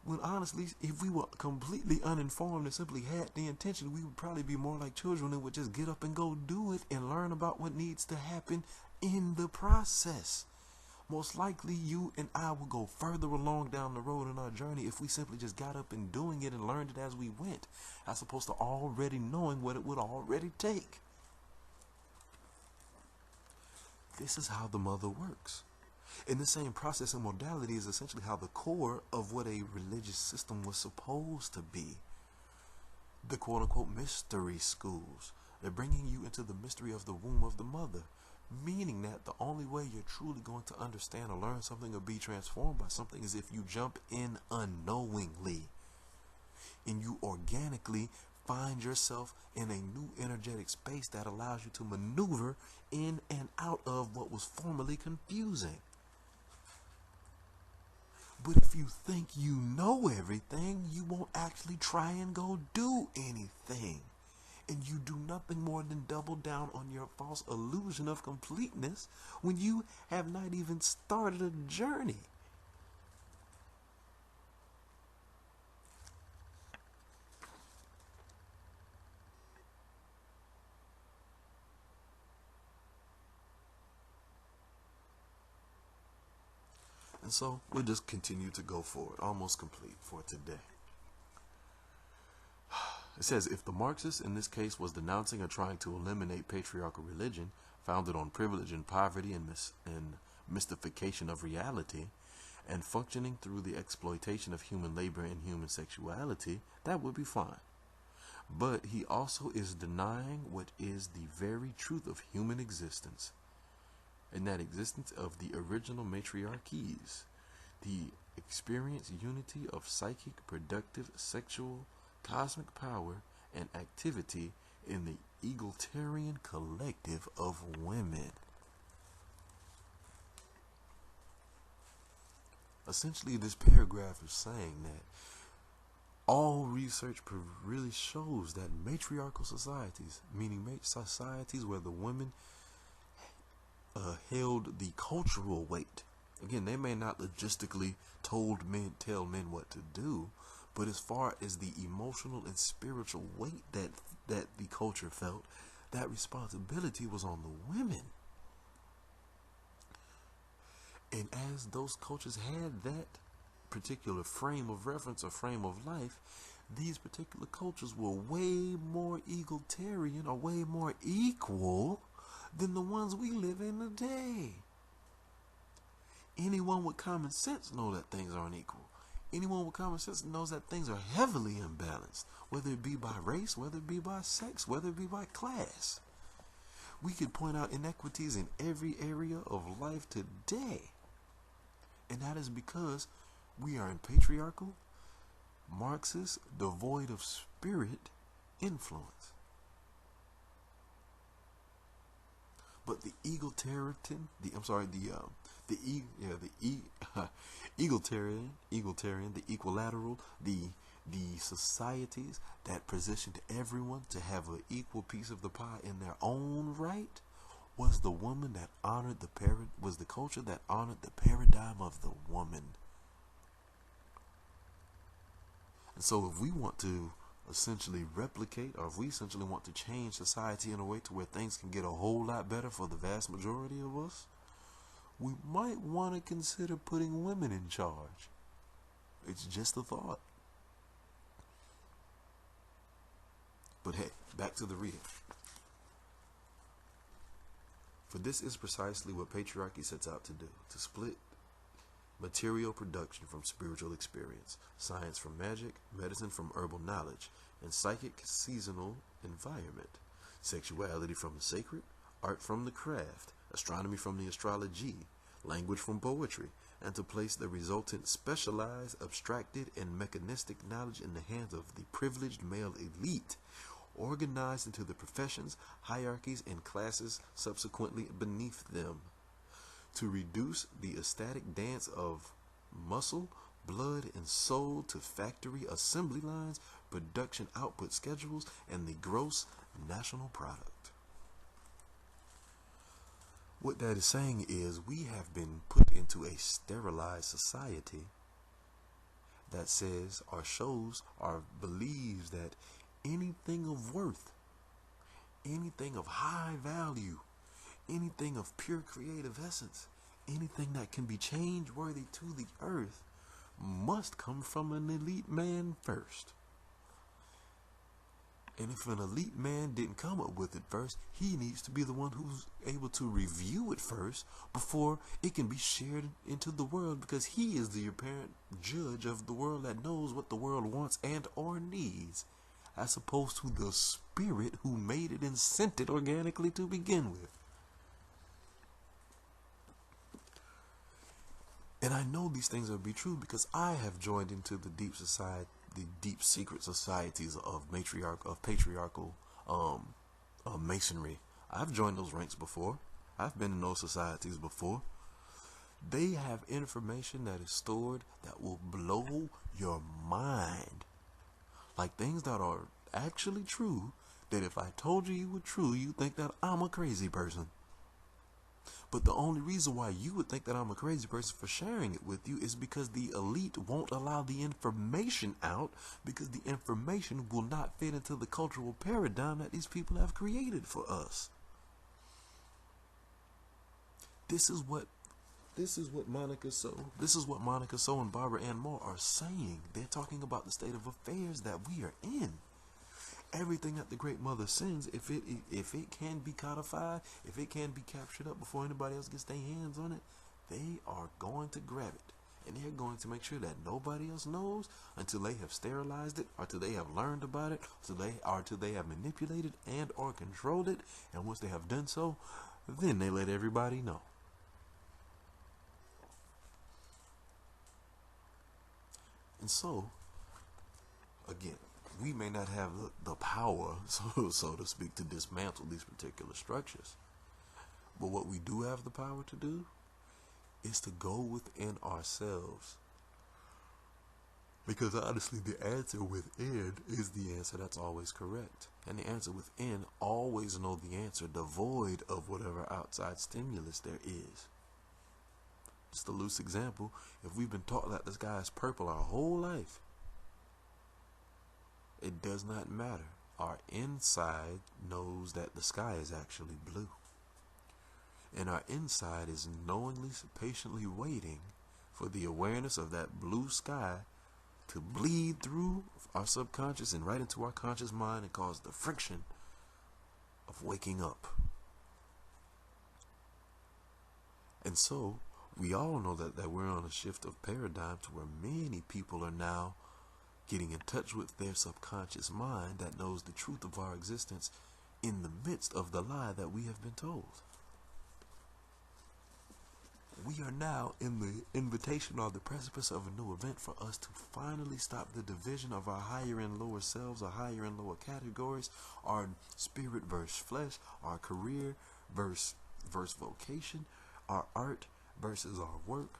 When honestly, if we were completely uninformed and simply had the intention, we would probably be more like children and would just get up and go do it and learn about what needs to happen in the process. Most likely you and I will go further along down the road in our journey if we simply just got up and doing it and learned it as we went, as opposed to already knowing what it would already take. This is how the mother works. And the same process and modality is essentially how the core of what a religious system was supposed to be. The quote-unquote mystery schools. They're bringing you into the mystery of the womb of the mother. Meaning that the only way you're truly going to understand or learn something or be transformed by something is if you jump in unknowingly. And you organically find yourself in a new energetic space that allows you to maneuver in and out of what was formerly confusing. But if you think you know everything, you won't actually try and go do anything. And you do nothing more than double down on your false illusion of completeness when you have not even started a journey. And so we'll just continue to go forward, almost complete for today. It says, if the Marxist in this case was denouncing or trying to eliminate patriarchal religion, founded on privilege and poverty and mystification of reality, and functioning through the exploitation of human labor and human sexuality, that would be fine. But he also is denying what is the very truth of human existence, and that existence of the original matriarchies, the experience unity of psychic, productive, sexual, cosmic power and activity in the egalitarian collective of women. Essentially, this paragraph is saying that all research really shows that matriarchal societies, meaning societies where the women held the cultural weight. Again, they may not logistically tell men what to do, but as far as the emotional and spiritual weight that the culture felt, that responsibility was on the women. And as those cultures had that particular frame of reference or frame of life, these particular cultures were way more egalitarian or way more equal than the ones we live in today. Anyone with common sense knows that things aren't equal. Anyone with common sense knows that things are heavily imbalanced, whether it be by race, whether it be by sex, whether it be by class. We could point out inequities in every area of life today. And that is because we are in patriarchal, Marxist, devoid of spirit influence. But the egalitarian, the equilateral, the societies that positioned everyone to have an equal piece of the pie in their own right was the woman that honored was the culture that honored the paradigm of the woman. And so if we want to essentially replicate, or if we essentially want to change society in a way to where things can get a whole lot better for the vast majority of us, we might want to consider putting women in charge. It's just a thought. But hey, back to the reading. For this is precisely what patriarchy sets out to do, to split material production from spiritual experience, science from magic, medicine from herbal knowledge, and psychic seasonal environment, sexuality from the sacred, art from the craft, astronomy from the astrology, language from poetry, and to place the resultant specialized, abstracted, and mechanistic knowledge in the hands of the privileged male elite, organized into the professions, hierarchies, and classes subsequently beneath them, to reduce the ecstatic dance of muscle, blood, and soul to factory assembly lines, production output schedules, and the gross national product. What that is saying is we have been put into a sterilized society that says or shows or believes that anything of worth, anything of high value, anything of pure creative essence, anything that can be change worthy to the earth must come from an elite man first. And if an elite man didn't come up with it first, he needs to be the one who's able to review it first before it can be shared into the world, because he is the apparent judge of the world that knows what the world wants and or needs, as opposed to the spirit who made it and sent it organically to begin with. And I know these things will be true because I have joined into the deep secret societies of patriarchal masonry. I've joined those ranks before. I've been in those societies before. They have information that is stored that will blow your mind. Like things that are actually true, that if I told you were true, you think that I'm a crazy person. But the only reason why you would think that I'm a crazy person for sharing it with you is because the elite won't allow the information out, because the information will not fit into the cultural paradigm that these people have created for us. This is what Monica So and Barbara Ann Moore are saying. They're talking about the state of affairs that we are in. Everything that the Great Mother sends, if it can be codified, if it can be captured up before anybody else gets their hands on it, they are going to grab it. And they're going to make sure that nobody else knows until they have sterilized it, or until they have learned about it, until they have manipulated and or controlled it. And once they have done so, then they let everybody know. And so, again, we may not have the power, so to speak, to dismantle these particular structures. But what we do have the power to do is to go within ourselves. Because honestly, the answer within is the answer that's always correct. And the answer within always know the answer, devoid of whatever outside stimulus there is. Just a loose example, if we've been taught that the sky is purple our whole life, it does not matter. Our inside knows that the sky is actually blue. And our inside is knowingly, patiently waiting for the awareness of that blue sky to bleed through our subconscious and right into our conscious mind and cause the friction of waking up. And so, we all know that we're on a shift of paradigm to where many people are now getting in touch with their subconscious mind that knows the truth of our existence in the midst of the lie that we have been told. We are now in the invitation or the precipice of a new event for us to finally stop the division of our higher and lower selves, our higher and lower categories, our spirit versus flesh, our career versus vocation, our art versus our work,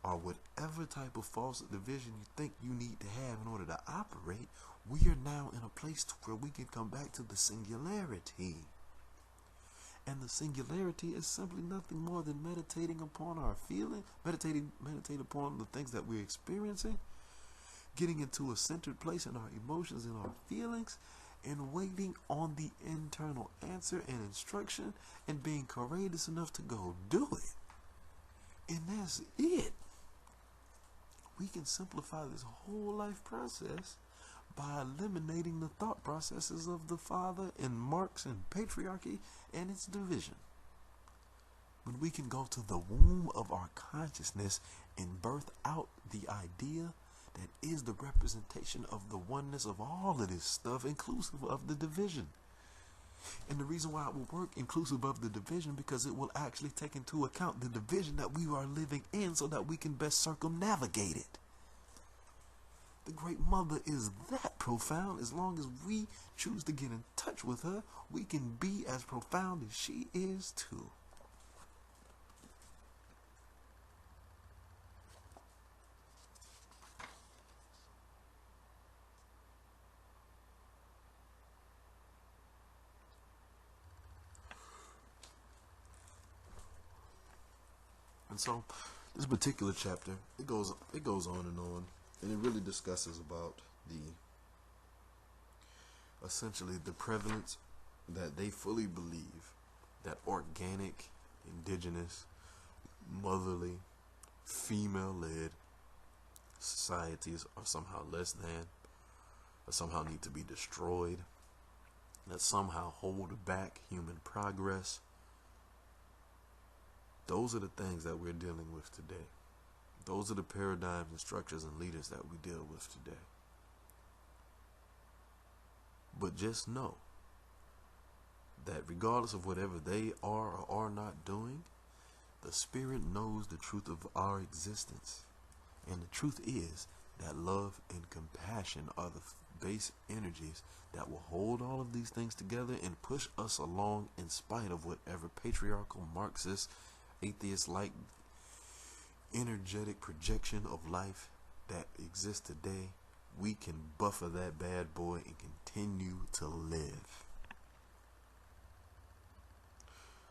or whatever type of false division you think you need to have in order to operate. We are now in a place where we can come back to the singularity. And the singularity is simply nothing more than meditating upon our feeling, meditate upon the things that we're experiencing, getting into a centered place in our emotions and our feelings, and waiting on the internal answer and instruction, and being courageous enough to go do it. And that's it. We can simplify this whole life process by eliminating the thought processes of the father and Marx and patriarchy and its division. When we can go to the womb of our consciousness and birth out the idea that is the representation of the oneness of all of this stuff, inclusive of the division. And the reason why it will work inclusive of the division, because it will actually take into account the division that we are living in so that we can best circumnavigate it. The Great Mother is that profound. As long as we choose to get in touch with her, we can be as profound as she is too. And so this particular chapter, it goes on, and it really discusses about essentially the prevalence that they fully believe that organic, indigenous, motherly, female-led societies are somehow less than, or somehow need to be destroyed, that somehow hold back human progress. Those are the things that we're dealing with today. Those are the paradigms and structures and leaders that we deal with today. But just know that regardless of whatever they are or are not doing, the Spirit knows the truth of our existence. And the truth is that love and compassion are the base energies that will hold all of these things together and push us along in spite of whatever patriarchal, Marxist, atheist-like energetic projection of life that exists today. We can buffer that bad boy and continue to live.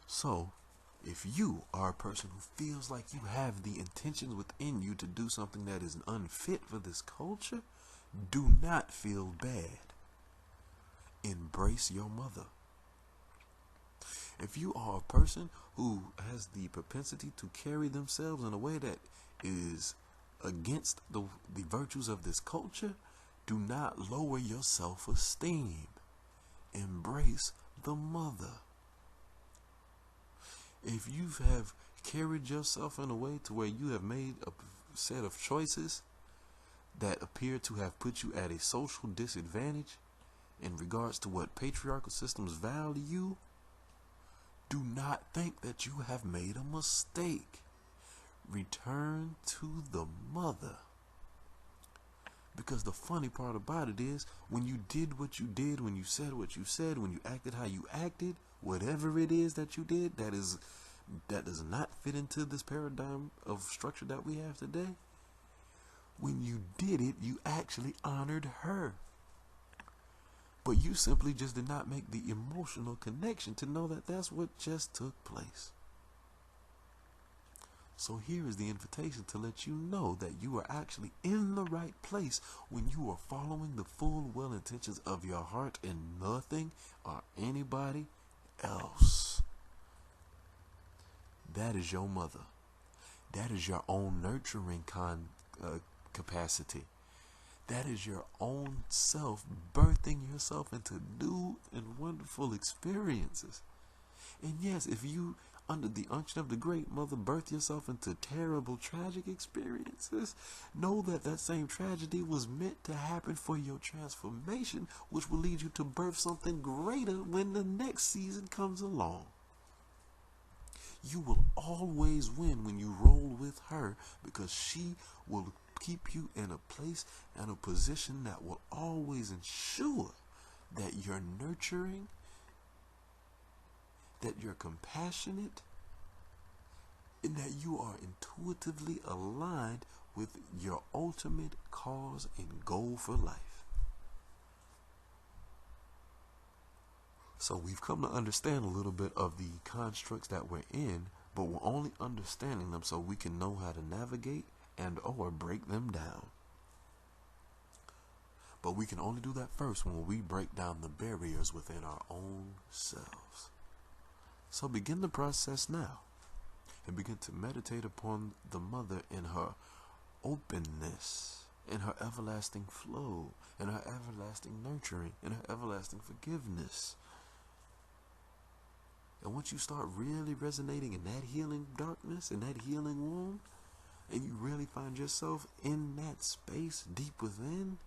So, if you are a person who feels like you have the intentions within you to do something that is unfit for this culture, do not feel bad. Embrace your mother. If you are a person who has the propensity to carry themselves in a way that is against the virtues of this culture, do not lower your self-esteem. Embrace the mother. If you have carried yourself in a way to where you have made a set of choices that appear to have put you at a social disadvantage in regards to what patriarchal systems value, do not think that you have made a mistake. Return to the mother. Because the funny part about it is, when you did what you did, when you said what you said, when you acted how you acted, whatever it is that you did that does not fit into this paradigm of structure that we have today, when you did it, you actually honored her. But you simply just did not make the emotional connection to know that that's what just took place. So here is the invitation to let you know that you are actually in the right place when you are following the full well intentions of your heart and nothing or anybody else. That is your mother. That is your own nurturing capacity. That is your own self birthing yourself into new and wonderful experiences. And yes, if you under the unction of the great mother, birth yourself into terrible, tragic experiences, know that that same tragedy was meant to happen for your transformation, which will lead you to birth something greater when the next season comes along. You will always win when you roll with her, because she will keep you in a place and a position that will always ensure that you're nurturing, that you're compassionate, and that you are intuitively aligned with your ultimate cause and goal for life. So we've come to understand a little bit of the constructs that we're in, but we're only understanding them so we can know how to navigate and or break them down. But we can only do that first when we break down the barriers within our own selves. So begin the process now and begin to meditate upon the mother in her openness, in her everlasting flow, in her everlasting nurturing, in her everlasting forgiveness. And once you start really resonating in that healing darkness, in that healing womb, and you really find yourself in that space deep within,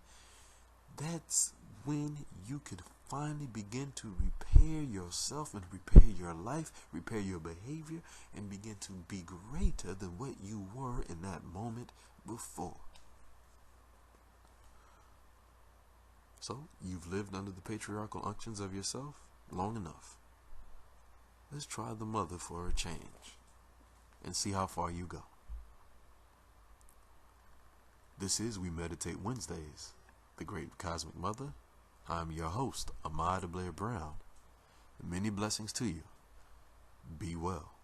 that's when you could finally begin to repair yourself and repair your life, repair your behavior, and begin to be greater than what you were in that moment before. So, you've lived under the patriarchal unctions of yourself long enough. Let's try the mother for a change and see how far you go. This is We Meditate Wednesdays, the Great Cosmic Mother. I'm your host, Ahmad Blair Brown. Many blessings to you. Be well.